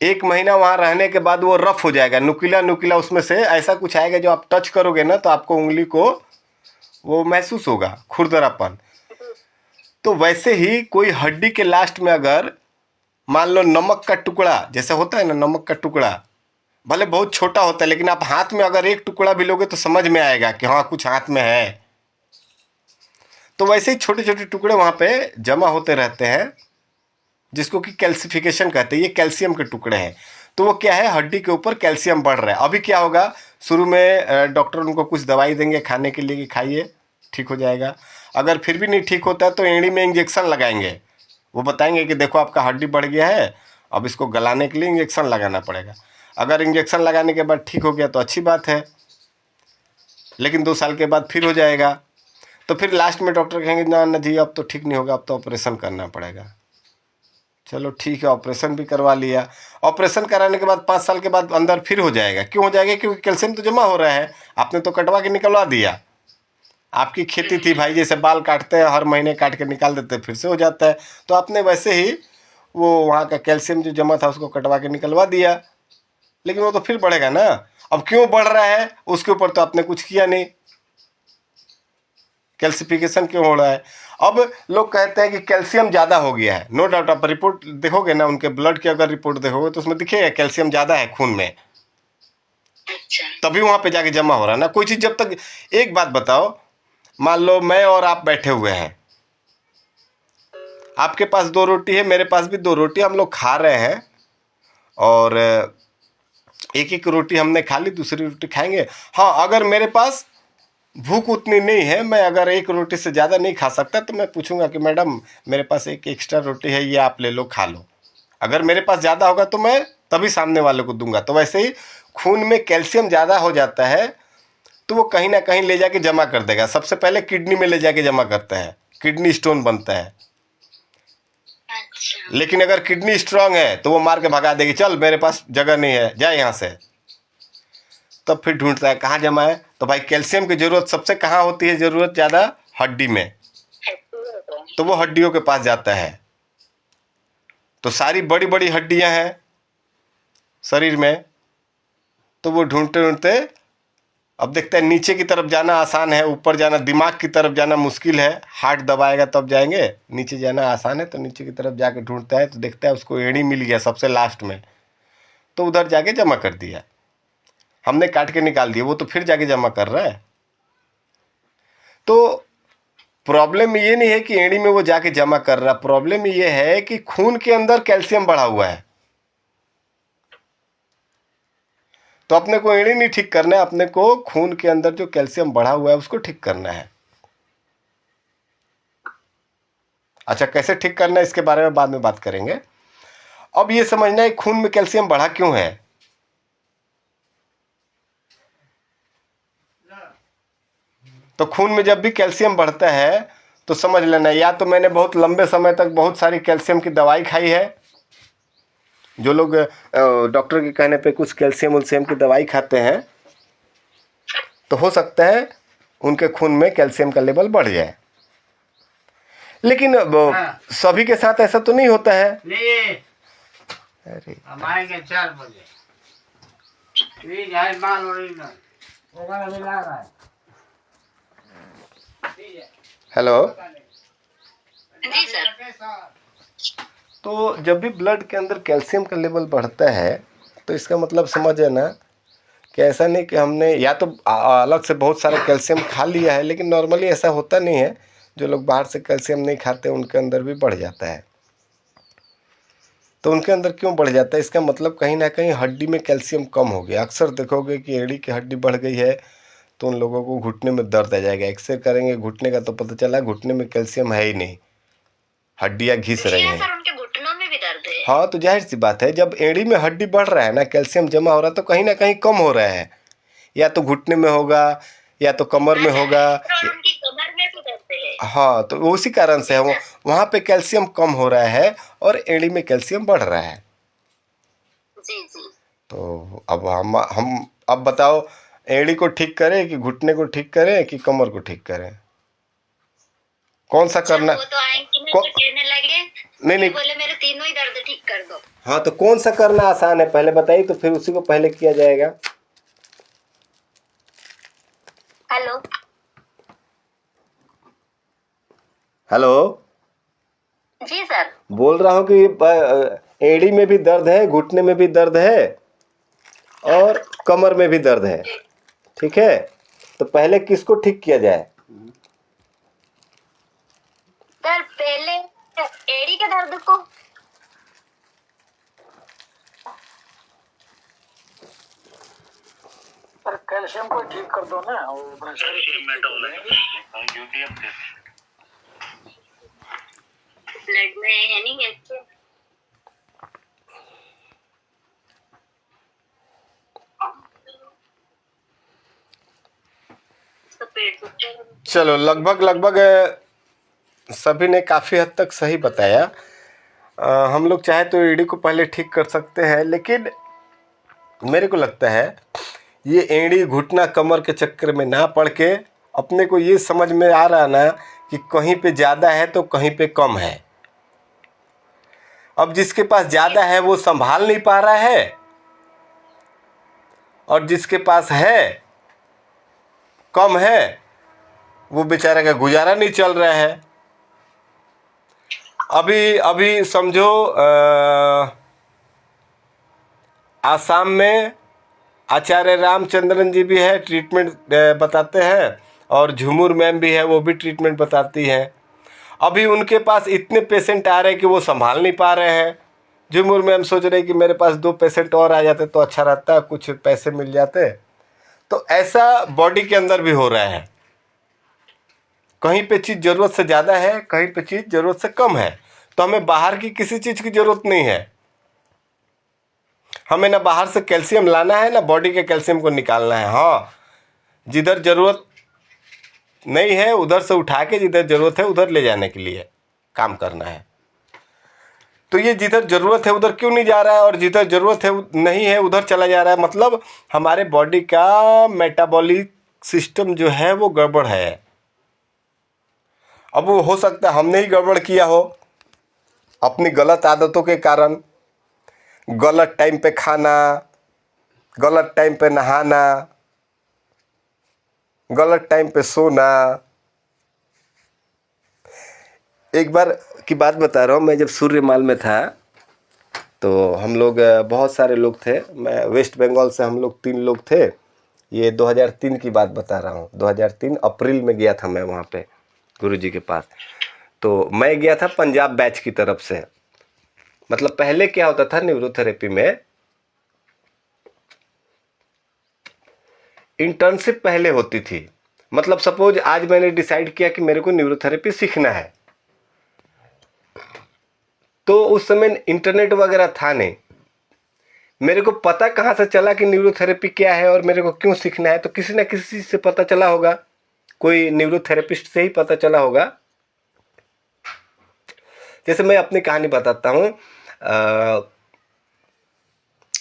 1 महीना वहाँ रहने के बाद वो रफ हो जाएगा, नुकीला नुकीला, उसमें से ऐसा कुछ आएगा जो आप टच करोगे ना तो आपको उंगली को वो महसूस होगा, खुरदरापन। तो वैसे ही कोई हड्डी के लास्ट में अगर मान लो नमक का टुकड़ा जैसे होता है ना, नमक का टुकड़ा भले बहुत छोटा होता है, लेकिन आप हाथ में अगर एक टुकड़ा भी लोगे तो समझ में आएगा कि हाँ कुछ हाथ में है। तो वैसे ही छोटे छोटे टुकड़े वहाँ पे जमा होते रहते हैं, जिसको कि कैल्सिफिकेशन कहते हैं। ये कैल्शियम के टुकड़े हैं। तो वो क्या है, हड्डी के ऊपर कैल्शियम बढ़ रहा है। अभी क्या होगा, शुरू में डॉक्टर उनको कुछ दवाई देंगे खाने के लिए कि खाइए, ठीक हो जाएगा। अगर फिर भी नहीं ठीक होता है तो एड़ी में इंजेक्शन लगाएंगे। वो बताएंगे कि देखो आपका हड्डी बढ़ गया है, अब इसको गलाने के लिए इंजेक्शन लगाना पड़ेगा। अगर इंजेक्शन लगाने के बाद ठीक हो गया तो अच्छी बात है, लेकिन 2 साल के बाद फिर हो जाएगा। तो फिर लास्ट में डॉक्टर कहेंगे ना ना जी अब तो ठीक नहीं होगा, अब तो ऑपरेशन करना पड़ेगा। चलो ठीक है, ऑपरेशन भी करवा लिया। ऑपरेशन कराने के बाद 5 साल के बाद अंदर फिर हो जाएगा। क्यों हो जाएगा? क्योंकि कैल्शियम तो जमा हो रहा है, आपने तो कटवा के निकलवा दिया। आपकी खेती थी भाई, जैसे बाल काटते हैं हर महीने काट के निकाल देते हैं, फिर से हो जाता है, तो आपने वैसे ही वो वहाँ का कैल्शियम जो जमा था उसको कटवा के निकलवा दिया, लेकिन वो तो फिर बढ़ेगा ना। अब क्यों बढ़ रहा है उसके ऊपर तो आपने कुछ किया नहीं, कैल्सिफिकेशन क्यों हो रहा है। अब लोग कहते हैं कि कैल्शियम ज़्यादा हो गया है। नो डाउट, आप रिपोर्ट देखोगे ना, उनके ब्लड की अगर रिपोर्ट देखोगे तो उसमें दिखेगा कैल्शियम ज़्यादा है खून में, अच्छा। तभी वहाँ पे जाके जमा हो रहा है ना। कोई चीज़ जब तक, एक बात बताओ, मान लो मैं और आप बैठे हुए हैं, आपके पास 2 रोटी है, मेरे पास भी 2 रोटी, हम लोग खा रहे हैं और एक एक रोटी हमने खा ली, दूसरी रोटी खाएंगे। हाँ, अगर मेरे पास भूख उतनी नहीं है, मैं अगर एक रोटी से ज़्यादा नहीं खा सकता, तो मैं पूछूंगा कि मैडम मेरे पास एक एक्स्ट्रा रोटी है, ये आप ले लो, खा लो। अगर मेरे पास ज़्यादा होगा तो मैं तभी सामने वाले को दूंगा। तो वैसे ही खून में कैल्शियम ज़्यादा हो जाता है तो वो कहीं ना कहीं ले जाके जमा कर देगा। सबसे पहले किडनी में ले जाके जमा करता है, किडनी स्टोन बनता है। अच्छा। लेकिन अगर किडनी स्ट्रांग है तो वो मार के भगा देगी, चल मेरे पास जगह नहीं है, जा यहाँ से। तब फिर ढूंढता है कहाँ जमा है। तो भाई कैल्शियम की जरूरत सबसे कहाँ होती है, जरूरत ज़्यादा हड्डी में, तो वो हड्डियों के पास जाता है। तो सारी बड़ी बड़ी हड्डियां हैं शरीर में, तो वो ढूंढते ढूंढते अब देखते हैं नीचे की तरफ जाना आसान है, ऊपर जाना, दिमाग की तरफ जाना मुश्किल है। हार्ट दबाएगा तब जाएंगे, नीचे जाना आसान है, तो नीचे की तरफ जाके ढूंढता है, तो देखता है उसको एड़ी मिल गया सबसे लास्ट में, तो उधर जाके जमा कर दिया। हमने काट के निकाल दिया, वो तो फिर जाके जमा कर रहा है। तो प्रॉब्लम ये नहीं है कि एड़ी में वो जाके जमा कर रहा, प्रॉब्लम ये है कि खून के अंदर कैल्शियम बढ़ा हुआ है। तो अपने को एड़ी नहीं ठीक करना है, अपने को खून के अंदर जो कैल्शियम बढ़ा हुआ है उसको ठीक करना है। अच्छा, कैसे ठीक करना है इसके बारे में बाद में बात करेंगे। अब ये समझना है खून में कैल्शियम बढ़ा क्यों है। तो खून में जब भी कैल्शियम बढ़ता है तो समझ लेना, या तो मैंने बहुत लंबे समय तक बहुत सारी कैल्शियम की दवाई खाई है। जो लोग डॉक्टर के कहने पे कुछ कैल्शियम उल्शियम की दवाई खाते हैं, तो हो सकता है उनके खून में कैल्शियम का लेवल बढ़ जाए। लेकिन सभी के साथ ऐसा तो नहीं होता है। नहीं, अरे हम आएंगे 4 बजे। प्लीज है माल ओरिजिनल होगा, मिला रहा है। हेलो। जी सर। तो जब भी ब्लड के अंदर कैल्शियम का लेवल बढ़ता है तो इसका मतलब समझ ना कि ऐसा नहीं कि हमने या तो अलग से बहुत सारा कैल्शियम खा लिया है, लेकिन नॉर्मली ऐसा होता नहीं है। जो लोग बाहर से कैल्शियम नहीं खाते उनके अंदर भी बढ़ जाता है। तो उनके अंदर क्यों बढ़ जाता है, इसका मतलब कहीं ना कहीं हड्डी में कैल्शियम कम हो गया। अक्सर देखोगे कि एड़ी की हड्डी बढ़ गई है तो उन लोगों को घुटने में दर्द आ जाएगा। एक्सरे करेंगे घुटने का तो पता चला घुटने में कैल्शियम है ही नहीं, हड्डियाँ घिस रही हैं। सर उनके घुटनों में भी दर्द है। हाँ, तो जाहिर सी बात है, जब एड़ी में हड्डी बढ़ रहा है ना, कैल्शियम जमा हो रहा है, तो कहीं ना कहीं कम हो रहा है। या तो घुटने में होगा या तो कमर में होगा। और उनकी कमर में भी दर्द है। हाँ, तो उसी कारण से वो वहाँ पे कैल्शियम कम हो रहा है और एड़ी में कैल्शियम बढ़ रहा है। जी जी। तो अब हम अब बताओ, एड़ी को ठीक करें कि घुटने को ठीक करें कि कमर को ठीक करें, कौन सा करना। वो तो आएंगे ना, को, तो कहने लगे नहीं बोले मेरे तीनों ही दर्द ठीक कर दो। हाँ, तो कौन सा करना आसान है पहले बताइए, तो फिर उसी को पहले किया जाएगा। हेलो। हेलो। जी सर। बोल रहा हूँ कि एड़ी में भी दर्द है, घुटने में भी दर्द है और कमर में भी दर्द है, ठीक है। तो पहले किसको ठीक किया जाए। सर पहले एड़ी के दर्द को। पर कैल्शियम को ठीक कर दो ना, वो प्रेशर ब्लड में है नहीं कैल्शियम। तो पेट चलो लगभग सभी ने काफ़ी हद तक सही बताया। हम लोग चाहे तो एड़ी को पहले ठीक कर सकते हैं, लेकिन मेरे को लगता है ये एड़ी घुटना कमर के चक्कर में ना पड़ के अपने को ये समझ में आ रहा ना कि कहीं पे ज़्यादा है तो कहीं पे कम है। अब जिसके पास ज़्यादा है वो संभाल नहीं पा रहा है, और जिसके पास है कम है वो बेचारे का गुजारा नहीं चल रहा है। अभी समझो आसाम में आचार्य रामचंद्रन जी भी है, ट्रीटमेंट बताते हैं, और झुमुर मैम भी है, वो भी ट्रीटमेंट बताती हैं। अभी उनके पास इतने पेशेंट आ रहे हैं कि वो संभाल नहीं पा रहे हैं। झुमुर मैम सोच रहे हैं कि मेरे पास 2 पेशेंट और आ जाते तो अच्छा रहता, कुछ पैसे मिल जाते। तो ऐसा बॉडी के अंदर भी हो रहा है, कहीं पे चीज़ ज़रूरत से ज़्यादा है, कहीं पे चीज़ ज़रूरत से कम है। तो हमें बाहर की किसी चीज़ की ज़रूरत नहीं है। हमें ना बाहर से कैल्शियम लाना है, ना बॉडी के कैल्शियम को निकालना है। हाँ, जिधर ज़रूरत नहीं है उधर से उठा के जिधर ज़रूरत है उधर ले जाने के लिए काम करना है। तो ये जिधर ज़रूरत है उधर क्यों नहीं जा रहा है, और जिधर ज़रूरत है नहीं है उधर चला जा रहा है। मतलब हमारे बॉडी का मेटाबॉलिक सिस्टम जो है वो गड़बड़ है। अब वो हो सकता है हमने ही गड़बड़ किया हो अपनी गलत आदतों के कारण। गलत टाइम पे खाना, गलत टाइम पे नहाना, गलत टाइम पे सोना। एक बार की बात बता रहा हूँ, मैं जब सूर्यमाल में था तो हम लोग बहुत सारे लोग थे। मैं वेस्ट बंगाल से, हम लोग 3 लोग थे। ये 2003 की बात बता रहा हूँ। 2003 अप्रैल में गया था मैं वहाँ पे गुरुजी के पास। तो मैं गया था पंजाब बैच की तरफ से। मतलब पहले क्या होता था न्यूरोथेरेपी में, इंटर्नशिप पहले होती थी। मतलब सपोज आज मैंने डिसाइड किया कि मेरे को न्यूरोथेरेपी सीखना है, तो उस समय इंटरनेट वगैरह था नहीं। मेरे को पता कहाँ से चला कि न्यूरोथेरेपी क्या है और मेरे को क्यों सीखना है? तो किसी ना किसी से पता चला होगा, कोई न्यूरोथेरेपिस्ट से ही पता चला होगा। जैसे मैं अपनी कहानी बताता हूँ।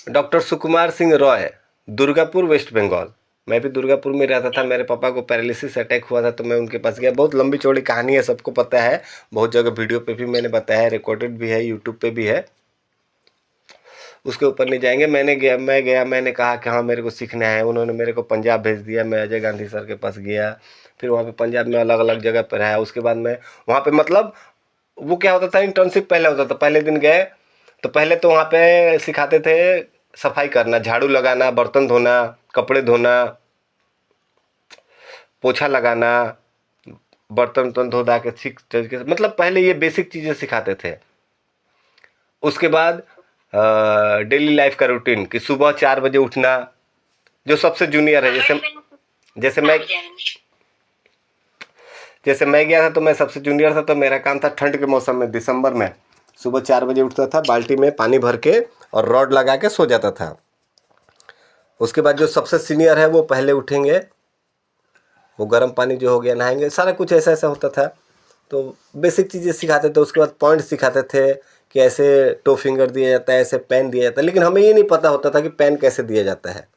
डॉक्टर सुकुमार सिंह रॉय, दुर्गापुर, वेस्ट बंगाल। मैं भी दुर्गापुर में रहता था। मेरे पापा को पैरालिसिस अटैक हुआ था तो मैं उनके पास गया। बहुत लंबी चौड़ी कहानी है, सबको पता है, बहुत जगह वीडियो पे भी मैंने बताया है, रिकॉर्डेड भी है, यूट्यूब पे भी है, उसके ऊपर नहीं जाएंगे। मैंने कहा कि हाँ मेरे को सीखना है। उन्होंने मेरे को पंजाब भेज दिया। मैं अजय गांधी सर के पास गया, फिर वहाँ पे पंजाब में अलग अलग जगह पर रहा। उसके बाद मैं वहाँ पे, मतलब वो क्या होता था, इंटर्नशिप पहले होता था। पहले दिन गए तो पहले तो वहाँ पे सिखाते थे सफाई करना, झाड़ू लगाना, बर्तन धोना, कपड़े धोना, पोछा लगाना, बर्तन धो धा के ठीक तरीके से, मतलब पहले ये बेसिक चीज़ें सिखाते थे। उसके बाद डेली लाइफ का रूटीन कि सुबह 4 बजे उठना। जो सबसे जूनियर है, जैसे मैं गया था तो मैं सबसे जूनियर था, तो मेरा काम था ठंड के मौसम में, दिसंबर में सुबह 4 बजे उठता था, बाल्टी में पानी भर के और रॉड लगा के सो जाता था। उसके बाद जो सबसे सीनियर है वो पहले उठेंगे, वो गर्म पानी जो हो गया नहाएंगे, सारा कुछ ऐसा ऐसा होता था। तो बेसिक चीज़ें सिखाते थे। उसके बाद पॉइंट सिखाते थे कि ऐसे टो फिंगर दिया जाता है, ऐसे पेन दिया जाता है। लेकिन हमें ये नहीं पता होता था कि पेन कैसे दिया जाता है।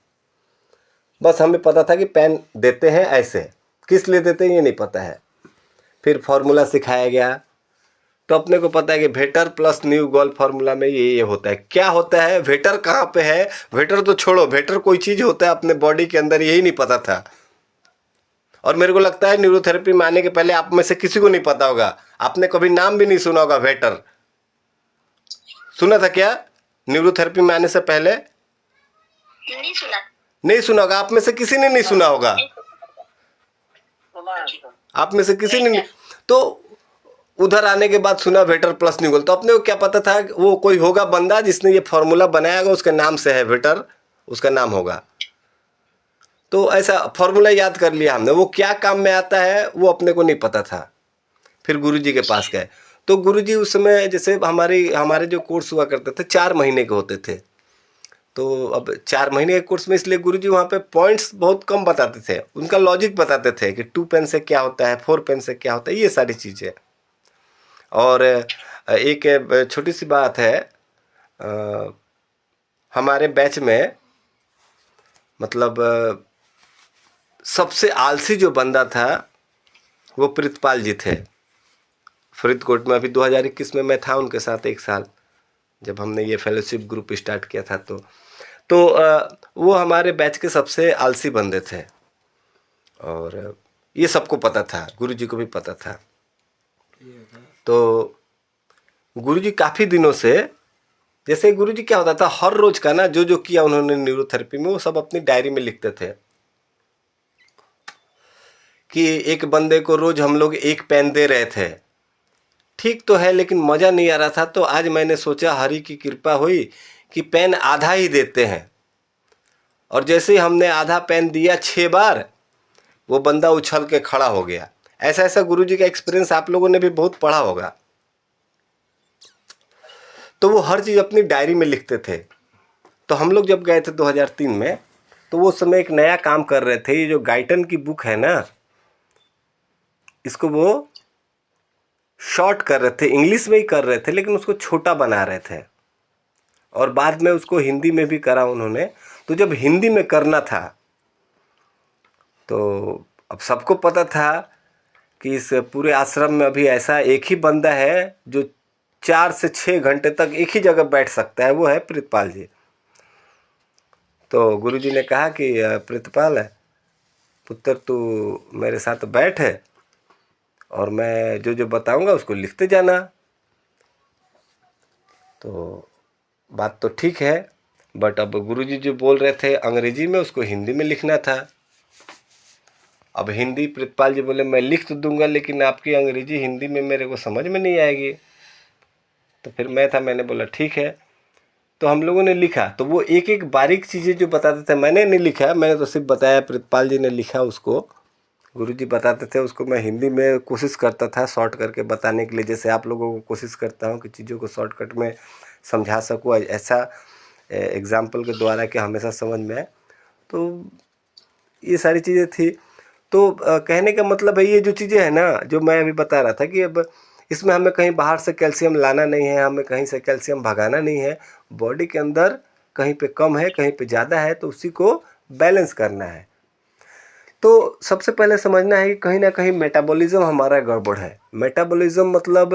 बस हमें पता था कि पेन देते हैं ऐसे, किस लिए देते हैं ये नहीं पता है। फिर फार्मूला सिखाया गया। तो अपने को पता है कि वेटर प्लस न्यू गोल फार्मूला में ये होता है। क्या होता है, वेटर कहाँ पे है? वेटर तो छोड़ो, वेटर कोई चीज़ होता है अपने बॉडी के अंदर, यही नहीं पता था। और मेरे को लगता है न्यूरोथेरेपी में आने के पहले आप में से किसी को नहीं पता होगा। आपने कभी नाम भी नहीं सुना होगा वेटर। सुना था क्या न्यूरोथेरेपी में आने से पहले? नहीं सुना होगा। आप में से किसी ने नहीं सुना होगा। आप में से किसी ने नहीं। तो उधर आने के बाद सुना वेटर प्लस न्यू गोल। तो अपने को क्या पता था, वो कोई होगा बंदा जिसने ये फॉर्मूला बनाया होगा, उसके नाम से है वेटर, उसका नाम होगा। तो ऐसा फॉर्मूला याद कर लिया हमने। वो क्या काम में आता है वो अपने को नहीं पता था। फिर गुरुजी के पास गए तो गुरुजी उस समय, जैसे हमारे जो कोर्स हुआ करते थे 4 महीने के होते थे, तो अब 4 महीने के कोर्स में इसलिए गुरुजी वहाँ पे पॉइंट्स बहुत कम बताते थे, उनका लॉजिक बताते थे कि 2 पेन से क्या होता है, 4 पेन से क्या होता है, ये सारी चीज़ें। और एक छोटी सी बात है, हमारे बैच में मतलब सबसे आलसी जो बंदा था वो प्रीतपाल जी थे। फरीदकोट में अभी 2021 में मैं था उनके साथ 1 साल, जब हमने ये फेलोशिप ग्रुप स्टार्ट किया था। तो वो हमारे बैच के सबसे आलसी बंदे थे, और ये सबको पता था, गुरुजी को भी पता था। तो गुरुजी काफ़ी दिनों से, जैसे गुरुजी क्या होता था, हर रोज का ना जो जो किया उन्होंने न्यूरोथेरेपी में, वो सब अपनी डायरी में लिखते थे। कि एक बंदे को रोज हम लोग 1 पेन दे रहे थे, ठीक तो है, लेकिन मज़ा नहीं आ रहा था। तो आज मैंने सोचा हरि की कृपा हुई कि पेन आधा ही देते हैं, और जैसे ही हमने आधा पेन दिया 6 बार, वो बंदा उछल के खड़ा हो गया। ऐसा ऐसा गुरुजी का एक्सपीरियंस आप लोगों ने भी बहुत पढ़ा होगा। तो वो हर चीज़ अपनी डायरी में लिखते थे। तो हम लोग जब गए थे 2003 में, तो वो समय एक नया काम कर रहे थे। ये जो गाइटन की बुक है ना, इसको वो शॉर्ट कर रहे थे, इंग्लिश में ही कर रहे थे, लेकिन उसको छोटा बना रहे थे, और बाद में उसको हिंदी में भी करा उन्होंने। तो जब हिंदी में करना था, तो अब सबको पता था कि इस पूरे आश्रम में अभी ऐसा एक ही बंदा है जो 4 से 6 घंटे तक एक ही जगह बैठ सकता है, वो है प्रीतपाल जी। तो गुरुजी ने कहा कि प्रीतपाल पुत्र, तू मेरे साथ बैठ है, और मैं जो जो बताऊंगा उसको लिखते जाना। तो बात तो ठीक है, बट अब गुरुजी जो बोल रहे थे अंग्रेजी में, उसको हिंदी में लिखना था। अब हिंदी प्रीतपाल जी बोले मैं लिख तो दूंगा, लेकिन आपकी अंग्रेजी हिंदी में मेरे को समझ में नहीं आएगी। तो फिर मैंने बोला ठीक है। तो हम लोगों ने लिखा। तो वो एक एक बारीक चीज़ें जो बताते थे, मैंने नहीं लिखा, मैंने तो सिर्फ बताया, प्रीतपाल जी ने लिखा उसको। गुरुजी बताते थे, उसको मैं हिंदी में कोशिश करता था शॉर्ट करके बताने के लिए, जैसे आप लोगों को कोशिश करता हूँ कि चीज़ों को शॉर्टकट में समझा सकूँ, ऐसा एग्जाम्पल के द्वारा कि हमेशा समझ में आए। तो ये सारी चीज़ें थी। तो कहने का मतलब है, ये जो चीज़ें हैं ना, जो मैं अभी बता रहा था कि अब इसमें हमें कहीं बाहर से कैल्शियम लाना नहीं है, हमें कहीं से कैल्शियम भगाना नहीं है। बॉडी के अंदर कहीं पे कम है, कहीं पे ज़्यादा है, तो उसी को बैलेंस करना है। तो सबसे पहले समझना है कि कहीं ना कहीं मेटाबॉलिज्म हमारा गड़बड़ है। मेटाबॉलिज्म मतलब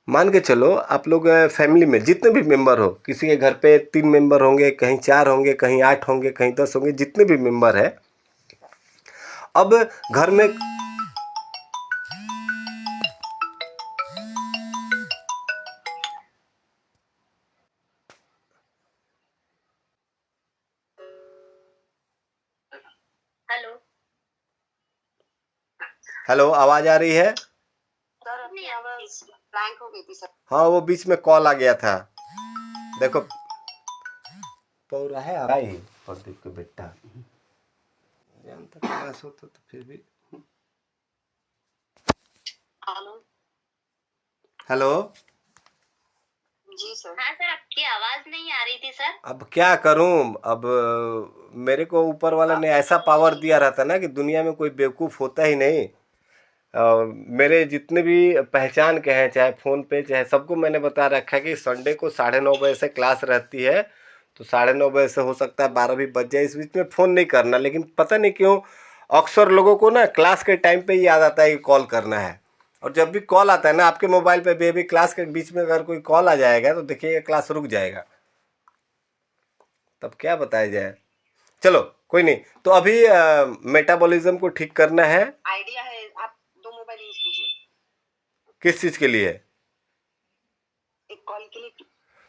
मान के चलो, आप लोग फैमिली में जितने भी मेंबर हो, किसी के घर पे 3 मेंबर होंगे, कहीं 4 होंगे, कहीं 8 होंगे, कहीं 10 होंगे, जितने भी मेंबर है। अब घर में हेलो, आवाज आ रही है? सर अपनी आवाज ब्लैंक हो गई थी सर। हाँ, वो बीच में कॉल आ गया था। देखो पौरा है आई प्रदीप के बेटा, जानता क्लास होता तो फिर भी। Hello hello. जी सर। हाँ सर, आपकी आवाज नहीं आ रही थी सर। अब क्या करूं, अब मेरे को ऊपर वाला ने ऐसा पावर दिया रहता ना कि दुनिया में कोई बेवकूफ़ होता ही नहीं। मेरे जितने भी पहचान के हैं, चाहे फ़ोन पे चाहे, सबको मैंने बता रखा है कि संडे को 9:30 बजे से क्लास रहती है। तो 9:30 बजे से हो सकता है 12 भी बज जाए, इस बीच में फ़ोन नहीं करना। लेकिन पता नहीं क्यों अक्सर लोगों को ना क्लास के टाइम पे ही याद आता है कि कॉल करना है। और जब भी कॉल आता है ना आपके मोबाइल पे भी, अभी क्लास के बीच में अगर कोई कॉल आ जाएगा तो देखिएगा क्लास रुक जाएगा, तब क्या बताया जाए। चलो कोई नहीं। तो अभी मेटाबॉलिज्म को ठीक करना है। आइडिया है, आप 2 मोबाइल यूज कीजिए। किस चीज़ के लिए? एक कॉल के लिए,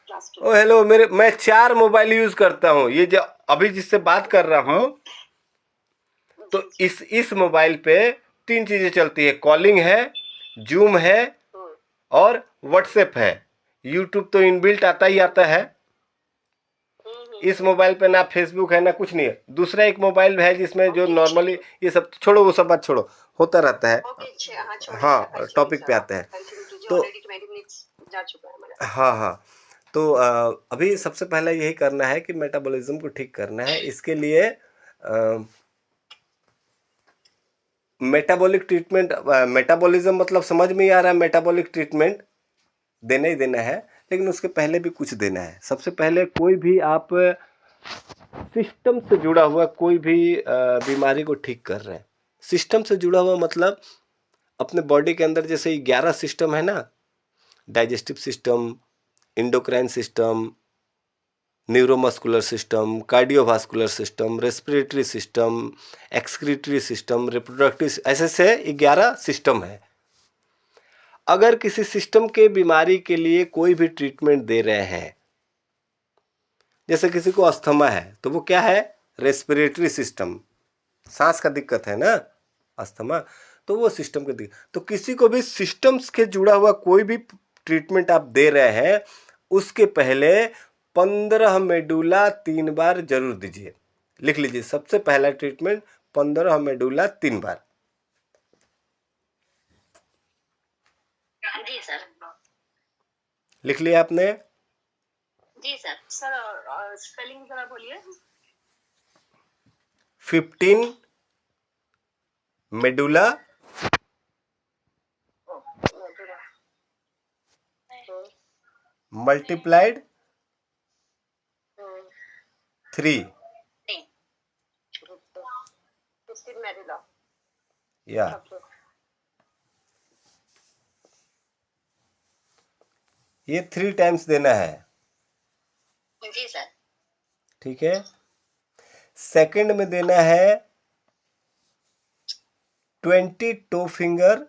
क्लास के ओ हेलो, मैं 4 मोबाइल यूज़ करता हूँ। ये जो अभी जिससे बात कर रहा हूँ, तो इस मोबाइल पे 3 चीज़ें चलती है, कॉलिंग है, जूम है, और व्हाट्सएप है। यूट्यूब तो इनबिल्ट आता ही आता है। इस मोबाइल पे ना फेसबुक है ना कुछ नहीं है। दूसरा एक मोबाइल है जिसमें जो नॉर्मली, ये सब छोड़ो, वो सब बात छोड़ो, होता रहता है। हाँ, टॉपिक पे आते हैं। तो जा चुका है हमारा। हाँ हाँ, तो अभी सबसे पहले यही करना है कि मेटाबॉलिज्म को ठीक करना है। इसके लिए मेटाबॉलिक ट्रीटमेंट, मेटाबॉलिज्म मतलब समझ में ही आ रहा है, मेटाबॉलिक ट्रीटमेंट देना ही देना है, लेकिन उसके पहले भी कुछ देना है। सबसे पहले कोई भी आप सिस्टम से जुड़ा हुआ कोई भी बीमारी को ठीक कर रहे हैं। सिस्टम से जुड़ा हुआ मतलब अपने बॉडी के अंदर जैसे 11 सिस्टम है ना, digestive system, endocrine system, neuromuscular system, cardiovascular system, respiratory system, excretory system, reproductive, ऐसे से 11 सिस्टम है। अगर किसी सिस्टम के बीमारी के लिए कोई भी ट्रीटमेंट दे रहे हैं, जैसे किसी को अस्थमा है तो वो क्या है, रेस्पिरेटरी सिस्टम, सांस का दिक्कत है ना, अस्थमा, तो वो सिस्टम के दिक्कत। तो किसी को भी सिस्टम्स के जुड़ा हुआ कोई भी ट्रीटमेंट आप दे रहे हैं, उसके पहले 15 मेडुला 3 बार जरूर दीजिए। लिख लीजिए, सबसे पहला ट्रीटमेंट 15 मेडुला 3 बार। जी सर। लिख लिया आपने? जी सर। सर स्पेलिंग जरा बोलिए। 15 मेडुला मल्टीप्लाइड 3 मेडुला, या ये 3 टाइम्स देना है। जी सर। ठीक है। सेकंड में देना है 20 toe finger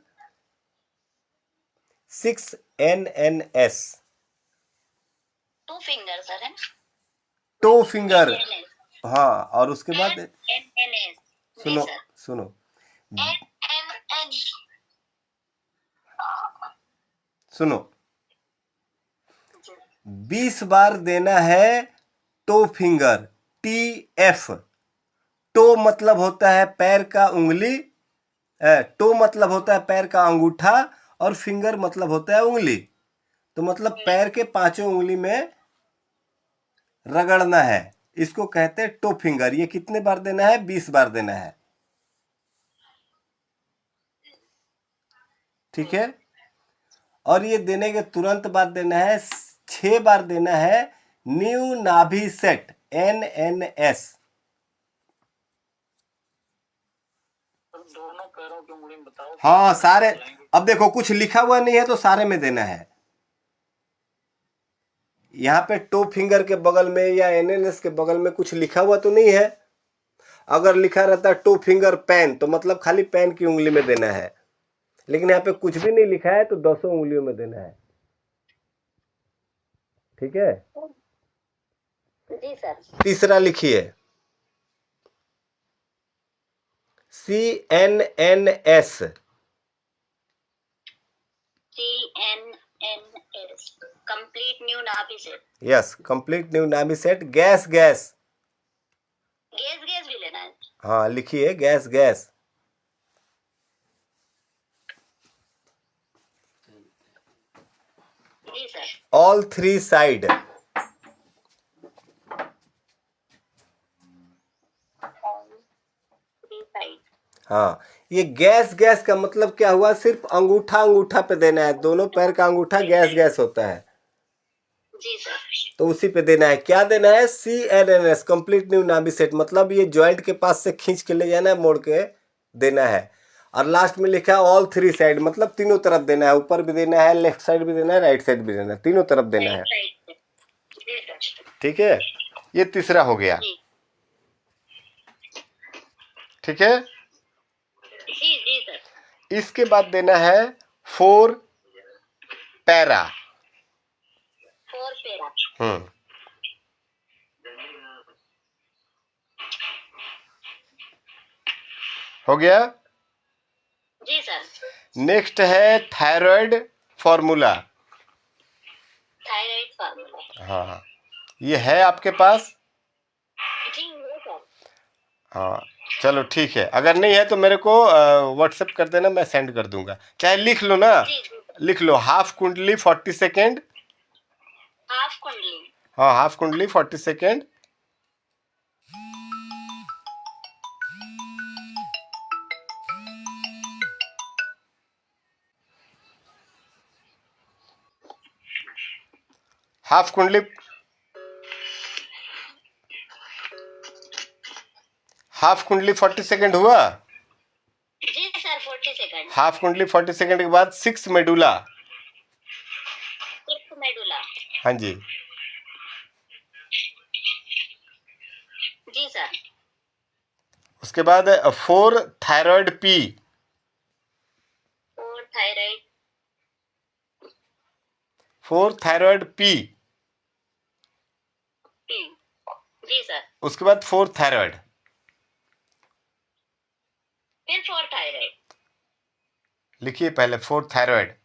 6 NNS। 2 finger sir है। टो फिंगर, हाँ, और उसके बाद NNS। सुनो सुनो, सुनो, 20 बार देना है टो फिंगर, TF। टो मतलब होता है पैर का उंगली, टो मतलब होता है पैर का अंगूठा, और फिंगर मतलब होता है उंगली। तो मतलब पैर के 5 उंगली में रगड़ना है, इसको कहते हैं टो फिंगर। ये कितने बार देना है? 20 बार देना है। ठीक है। और ये देने के तुरंत बाद देना है 6 बार देना है न्यू नाभि सेट, NNS। दोनों पैरों की उंगली में बताओ। हाँ सारे, अब देखो कुछ लिखा हुआ नहीं है तो सारे में देना है। यहाँ पे टो फिंगर के बगल में या NNS के बगल में कुछ लिखा हुआ तो नहीं है। अगर लिखा रहता टो फिंगर पेन तो मतलब खाली पेन की उंगली में देना है, लेकिन यहाँ पे कुछ भी नहीं लिखा है तो 200 उंगलियों में देना है। ठीक है। जी सर। तीसरा लिखिए, CNNS। CNNS, कंप्लीट न्यू नाभि सेट। यस, कंप्लीट न्यू नाभि सेट। गैस गैस, गैस भी लेना है। हाँ लिखिए, गैस गैस। जी सर। All 3 side. हाँ, ये गैस गैस का मतलब क्या हुआ? सिर्फ अंगूठा अंगूठा पे देना है, दोनों पैर का अंगूठा गैस गैस होता है। जी सर। तो उसी पे देना है। क्या देना है? CNNS, कंप्लीट न्यू नाभि सेट, मतलब ये जॉइंट के पास से खींच के ले जाना है, मोड़ के देना है। और लास्ट में लिखा है ऑल 3 साइड, मतलब तीनों तरफ देना है, ऊपर भी देना है, लेफ्ट साइड भी देना है, राइट साइड भी देना है, तीनों तरफ देना है। ठीक है, ये तीसरा हो गया। ठीक है। जी जी सर। इसके बाद देना है 4 पैरा। 4 पैरा। हो गया। जी सर। नेक्स्ट है थायराइड फॉर्मूला। Thyroid formula. हाँ, ये है आपके पास? जी है सर। हाँ चलो ठीक है, अगर नहीं है तो मेरे को व्हाट्सएप कर देना, मैं सेंड कर दूंगा, चाहे लिख लो ना। जी जी लिख लो, हाफ कुंडली 40 सेकेंड। हाफ कुंडली। हाँ, हाफ कुंडली 40 सेकेंड। हाफ कुंडली, हाफ कुंडली 40 सेकेंड हुआ। जी सर, 40 सेकंड। हाफ कुंडली 40 सेकेंड के बाद 6 मेडुला। 6 मेडुला। हाँ जी। जी सर। उसके बाद 4 thyroid P. 4 thyroid. 4 thyroid P. P. जी सर। उसके बाद 4 थायराइड। फिर 4 थायराइड। लिखिए पहले 4 थायराइड।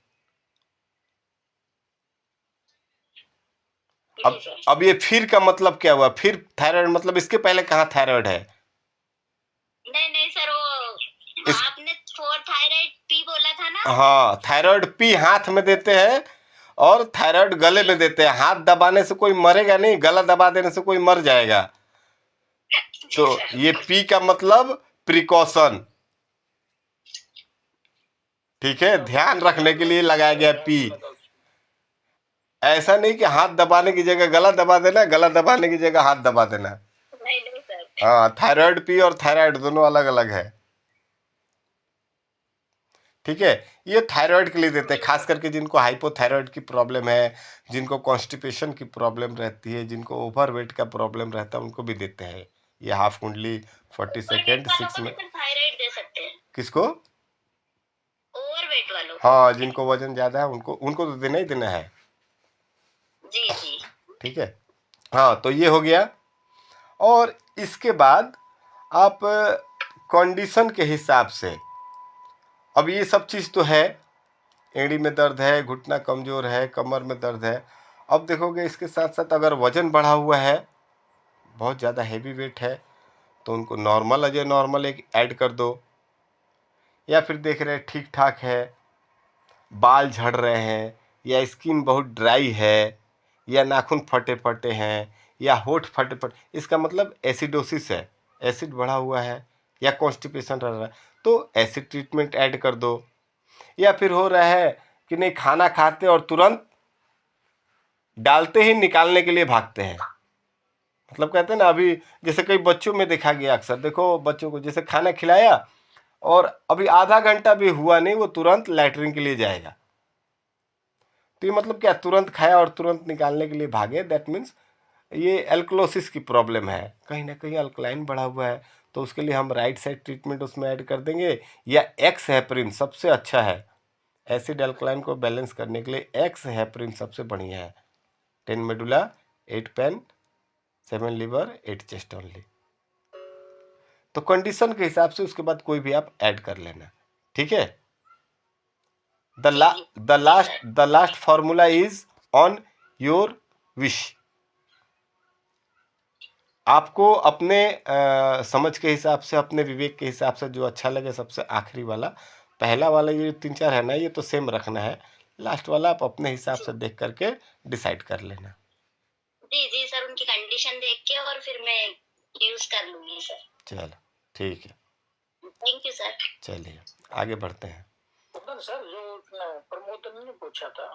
अब ये फिर का मतलब क्या हुआ? फिर थायराइड मतलब इसके पहले कहाँ थायराइड है? नहीं सर, वो आपने 4 थायराइड पी बोला था ना। हाँ, थायराइड पी हाथ में देते हैं और थायराइड गले में देते हैं। हाथ दबाने से कोई मरेगा नहीं, गला दबा देने से कोई मर जाएगा। तो ये पी का मतलब प्रिकॉशन, ठीक है, ध्यान रखने के लिए लगाया गया पी। ऐसा नहीं कि हाथ दबाने की जगह गला दबा देना, गला दबाने की जगह हाथ दबा देना। नहीं सर। हाँ, थायराइड पी और थायराइड दोनों अलग अलग है, ठीक है। ये थायराइड के लिए देते हैं, खास करके जिनको हाइपोथायराइड की प्रॉब्लम है, जिनको कॉन्स्टिपेशन की प्रॉब्लम रहती है, जिनको ओवरवेट का प्रॉब्लम रहता है, उनको भी देते हैं ये हाफ कुंडली 40 सेकेंड 6 में। थायराइड दे सकते हैं। किसको? ओवरवेट वालों। हाँ, जिनको वजन ज्यादा है उनको तो देना ही देना है। जी जी। ठीक है। हाँ, तो ये हो गया। और इसके बाद आप कंडीशन के हिसाब से, अब ये सब चीज़ तो है, एड़ी में दर्द है, घुटना कमज़ोर है, कमर में दर्द है। अब देखोगे इसके साथ साथ अगर वज़न बढ़ा हुआ है, बहुत ज़्यादा हैवी वेट है, तो उनको नॉर्मल अजय नॉर्मल एक ऐड कर दो। या फिर देख रहे ठीक ठाक है, बाल झड़ रहे हैं, या स्किन बहुत ड्राई है, या नाखून फटे फटे हैं, या होठ फटे फटे, इसका मतलब एसिडोसिस है, एसिड बढ़ा हुआ है, या कॉन्स्टिपेशन रह रहा है, तो एसिड ट्रीटमेंट ऐड कर दो। या फिर हो रहा है कि नहीं, खाना खाते और तुरंत डालते ही निकालने के लिए भागते हैं, मतलब कहते हैं ना, अभी जैसे कई बच्चों में देखा गया अक्सर, देखो बच्चों को जैसे खाना खिलाया और अभी आधा घंटा भी हुआ नहीं, वो तुरंत लैट्रिन के लिए जाएगा। तो ये मतलब क्या? तुरंत खाया और तुरंत निकालने के लिए भागे, दैट मीन्स ये एल्कलोसिस की प्रॉब्लम है, कहीं ना कहीं अल्कलाइन बढ़ा हुआ है। तो उसके लिए हम राइट साइड ट्रीटमेंट उसमें ऐड कर देंगे, या एक्स हेपरिन सबसे अच्छा है एसिड अल्कलाइन को बैलेंस करने के लिए। एक्स हेपरिन सबसे बढ़िया है। 10 medulla, 8 pain, 7 liver, 8 chest only. तो कंडीशन के हिसाब से उसके बाद कोई भी आप ऐड कर लेना, ठीक है। The last formula is on your wish. आपको अपने समझ के हिसाब से, अपने विवेक के हिसाब से जो अच्छा लगे, सबसे आखिरी वाला, पहला वाला ये 3-4 है ना, ये तो सेम रखना है। लास्ट वाला आप अपने हिसाब से देख करके डिसाइड कर लेना। जी जी सर, उनकी कंडीशन देख के और फिर मैं यूज कर लूंगी सर। चलो ठीक है, थैंक यू सर। चलिए आगे बढ़ते हैं। सर, जो प्रमोद ने पूछा था,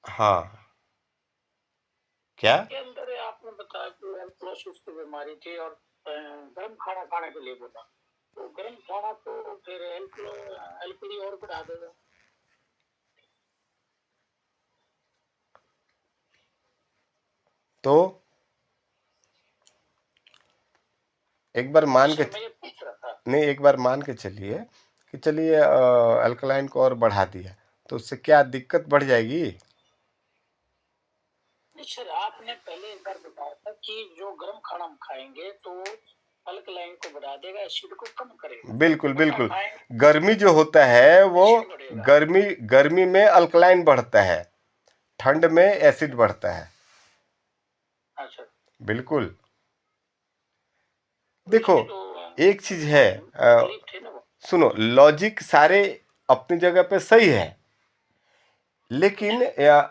हाँ, क्या? के अंदर आपने बताया कि एल्कोलोसिस की बीमारी थी और गर्म खाना खाने के लिए बोला, तो गर्म खाना तो फिर एलपीडी और बढ़ा देगा। तो एक बार मान के नहीं, एक बार मान के चलिए कि चलिए अल्कलाइन को और बढ़ा दिया, तो उससे क्या दिक्कत बढ़ जाएगी? सर, आपने पहले एक बार बताया था कि जो गर्म खाना हम खाएंगे तो अल्कलाइन को बढ़ा देगा, एसिड को कम करेगा। बिल्कुल बिल्कुल। गर्मी जो होता है वो गर्मी में अल्कलाइन बढ़ता है, ठंड में एसिड बढ़ता है। अच्छा, बिल्कुल। देखो एक चीज है, सुनो, लॉजिक सारे अपनी जगह पे सही है, लेकिन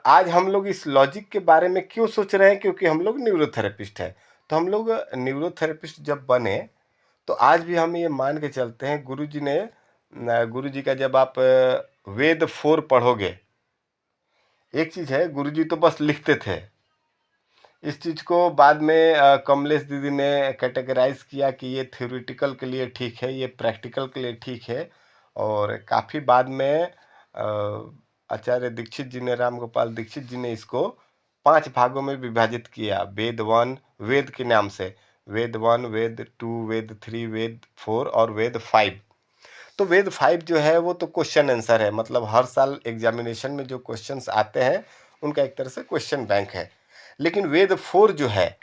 आज हम लोग इस लॉजिक के बारे में क्यों सोच रहे हैं, क्योंकि हम लोग न्यूरोथेरेपिस्ट हैं। तो हम लोग न्यूरोथेरेपिस्ट जब बने तो आज भी हम ये मान के चलते हैं, गुरुजी का जब आप वेद 4 पढ़ोगे, एक चीज़ है, गुरुजी तो बस लिखते थे। इस चीज़ को बाद में कमलेश दीदी ने कैटेगराइज किया कि ये थ्योरेटिकल के लिए ठीक है, ये प्रैक्टिकल के लिए ठीक है। और काफ़ी बाद में आचार्य दीक्षित जी ने, राम गोपाल दीक्षित जी ने इसको 5 भागों में विभाजित किया, वेद 1 वेद के नाम से, वेद 1, वेद 2, वेद 3, वेद 4 और वेद 5। तो वेद 5 जो है वो तो क्वेश्चन आंसर है, मतलब हर साल एग्जामिनेशन में जो क्वेश्चंस आते हैं उनका एक तरह से क्वेश्चन बैंक है। लेकिन वेद 4 जो है,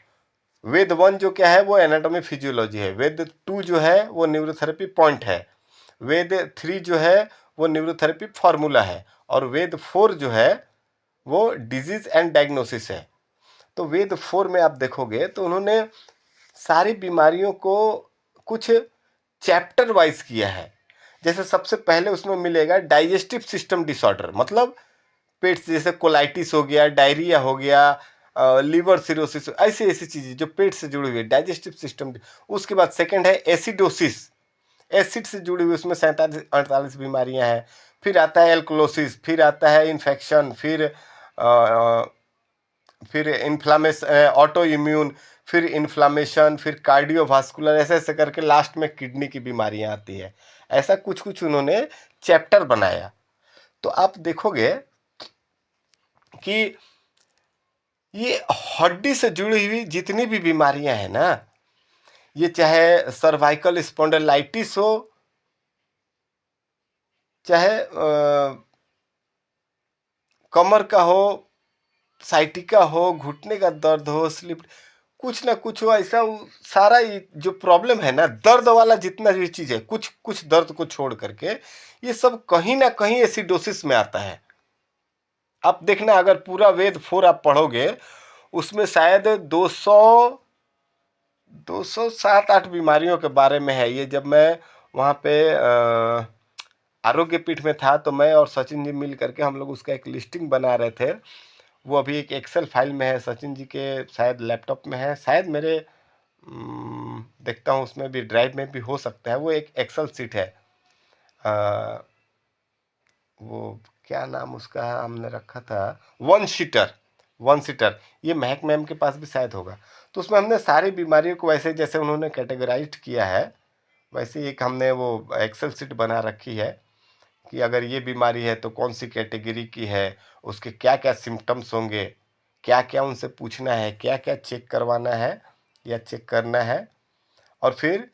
वेद 1 जो क्या है वो एनाटॉमी फिजियोलॉजी है, वेद 2 जो है वो न्यूरोथेरेपी पॉइंट है, वेद 3 जो है वो न्यूरोथेरेपी फार्मूला है, और वेद 4 जो है वो डिजीज एंड डायग्नोसिस है। तो वेद 4 में आप देखोगे तो उन्होंने सारी बीमारियों को कुछ चैप्टर वाइज किया है। जैसे सबसे पहले उसमें मिलेगा डाइजेस्टिव सिस्टम डिसऑर्डर, मतलब पेट से, जैसे कोलाइटिस हो गया, डायरिया हो गया, लिवर सिरोसिस, ऐसी ऐसी चीज़ें जो पेट से जुड़ी हुई है, डाइजेस्टिव सिस्टम। उसके बाद सेकंड है एसिडोसिस, एसिड से जुड़ी हुई, उसमें 47-48 बीमारियां हैं। फिर आता है एल्कोलोसिस, फिर आता है इन्फेक्शन, फिर इन्फ्लामेशन, ऑटो इम्यून, फिर इन्फ्लामेशन, फिर कार्डियोवास्कुलर, ऐसे ऐसे करके लास्ट में किडनी की बीमारियां आती है। ऐसा कुछ कुछ उन्होंने चैप्टर बनाया। तो आप देखोगे कि ये हड्डी से जुड़ी हुई जितनी भी बीमारियां हैं ना, ये चाहे सर्वाइकल स्पॉन्डिलाइटिस हो, चाहे कमर का हो, साइटिका हो, घुटने का दर्द हो, स्लिप, कुछ ना कुछ हो ऐसा, सारा जो प्रॉब्लम है ना, दर्द वाला जितना भी चीज़ है, कुछ कुछ दर्द को छोड़ करके ये सब कहीं ना कहीं एसिडोसिस में आता है। आप देखना, अगर पूरा वेद 4 आप पढ़ोगे उसमें शायद 207-8 बीमारियों के बारे में है। ये जब मैं वहाँ पे आरोग्य पीठ में था तो मैं और सचिन जी मिल करके हम लोग उसका एक लिस्टिंग बना रहे थे। वो अभी एक एक्सेल फाइल में है, सचिन जी के शायद लैपटॉप में है, शायद मेरे देखता हूँ उसमें भी, ड्राइव में भी हो सकता है। वो एक एक्सेल सीट है, वो क्या नाम उसका हमने रखा था, वन सीटर। ये महक मैम के पास भी शायद होगा। तो उसमें हमने सारी बीमारियों को वैसे जैसे उन्होंने कैटेगराइज किया है वैसे एक हमने वो एक्सेल सीट बना रखी है कि अगर ये बीमारी है तो कौन सी कैटेगरी की है, उसके क्या क्या सिम्टम्स होंगे, क्या क्या उनसे पूछना है, क्या क्या चेक करवाना है या चेक करना है, और फिर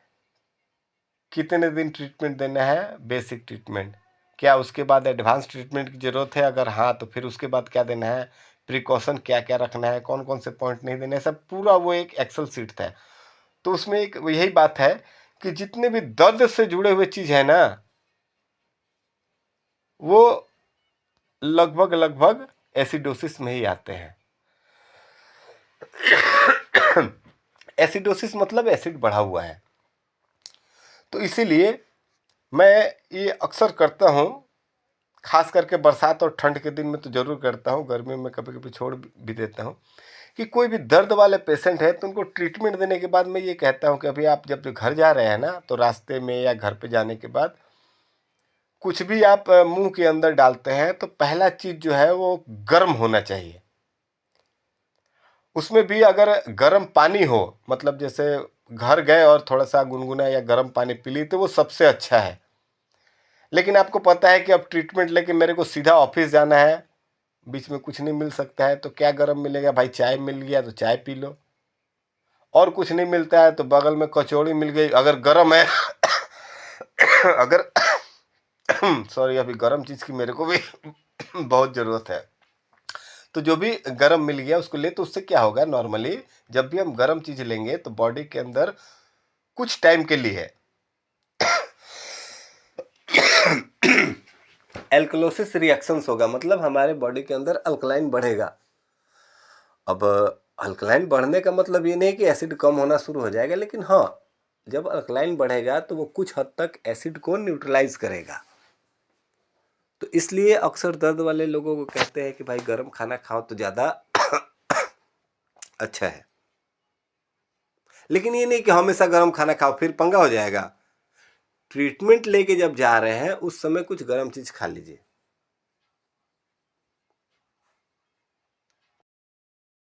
कितने दिन ट्रीटमेंट देना है, बेसिक ट्रीटमेंट, क्या उसके बाद एडवांस ट्रीटमेंट की ज़रूरत है, अगर हाँ तो फिर उसके बाद क्या देना है, प्रिकॉशन क्या क्या रखना है, कौन कौन से पॉइंट नहीं देने, सब पूरा वो एक एक्सेल सीट था। तो उसमें एक यही बात है कि जितने भी दर्द से जुड़े हुए चीज़ है ना, वो लगभग एसिडोसिस में ही आते हैं। एसिडोसिस मतलब एसिड बढ़ा हुआ है। तो इसीलिए मैं ये अक्सर करता हूँ, खास करके बरसात और ठंड के दिन में तो ज़रूर करता हूँ, गर्मी में कभी कभी छोड़ भी देता हूँ, कि कोई भी दर्द वाले पेशेंट है तो उनको ट्रीटमेंट देने के बाद मैं ये कहता हूँ कि अभी आप जब घर जा रहे हैं ना, तो रास्ते में या घर पे जाने के बाद कुछ भी आप मुंह के अंदर डालते हैं तो पहला चीज़ जो है वो गर्म होना चाहिए। उसमें भी अगर गर्म पानी हो, मतलब जैसे घर गए और थोड़ा सा गुनगुना या गर्म पानी पी ली तो वो सबसे अच्छा है। लेकिन आपको पता है कि अब ट्रीटमेंट लेके मेरे को सीधा ऑफिस जाना है, बीच में कुछ नहीं मिल सकता है, तो क्या गर्म मिलेगा भाई, चाय मिल गया तो चाय पी लो, और कुछ नहीं मिलता है तो बगल में कचौड़ी मिल गई अगर गर्म है। अगर सॉरी, अभी गर्म चीज़ की मेरे को भी बहुत ज़रूरत है, तो जो भी गर्म मिल गया उसको ले। तो उससे क्या होगा, नॉर्मली जब भी हम गर्म चीज़ लेंगे तो बॉडी के अंदर कुछ टाइम के लिए एल्कलोसिस रिएक्शंस होगा, मतलब हमारे बॉडी के अंदर अल्कलाइन बढ़ेगा। अब अल्कलाइन बढ़ने का मतलब ये नहीं कि एसिड कम होना शुरू हो जाएगा, लेकिन हाँ, जब अल्कलाइन बढ़ेगा तो वो कुछ हद तक एसिड को न्यूट्रलाइज करेगा। तो इसलिए अक्सर दर्द वाले लोगों को कहते हैं कि भाई गर्म खाना खाओ तो ज़्यादा अच्छा है। लेकिन ये नहीं कि हमेशा गर्म खाना खाओ, फिर पंगा हो जाएगा। ट्रीटमेंट लेके जब जा रहे हैं उस समय कुछ गर्म चीज़ खा लीजिए।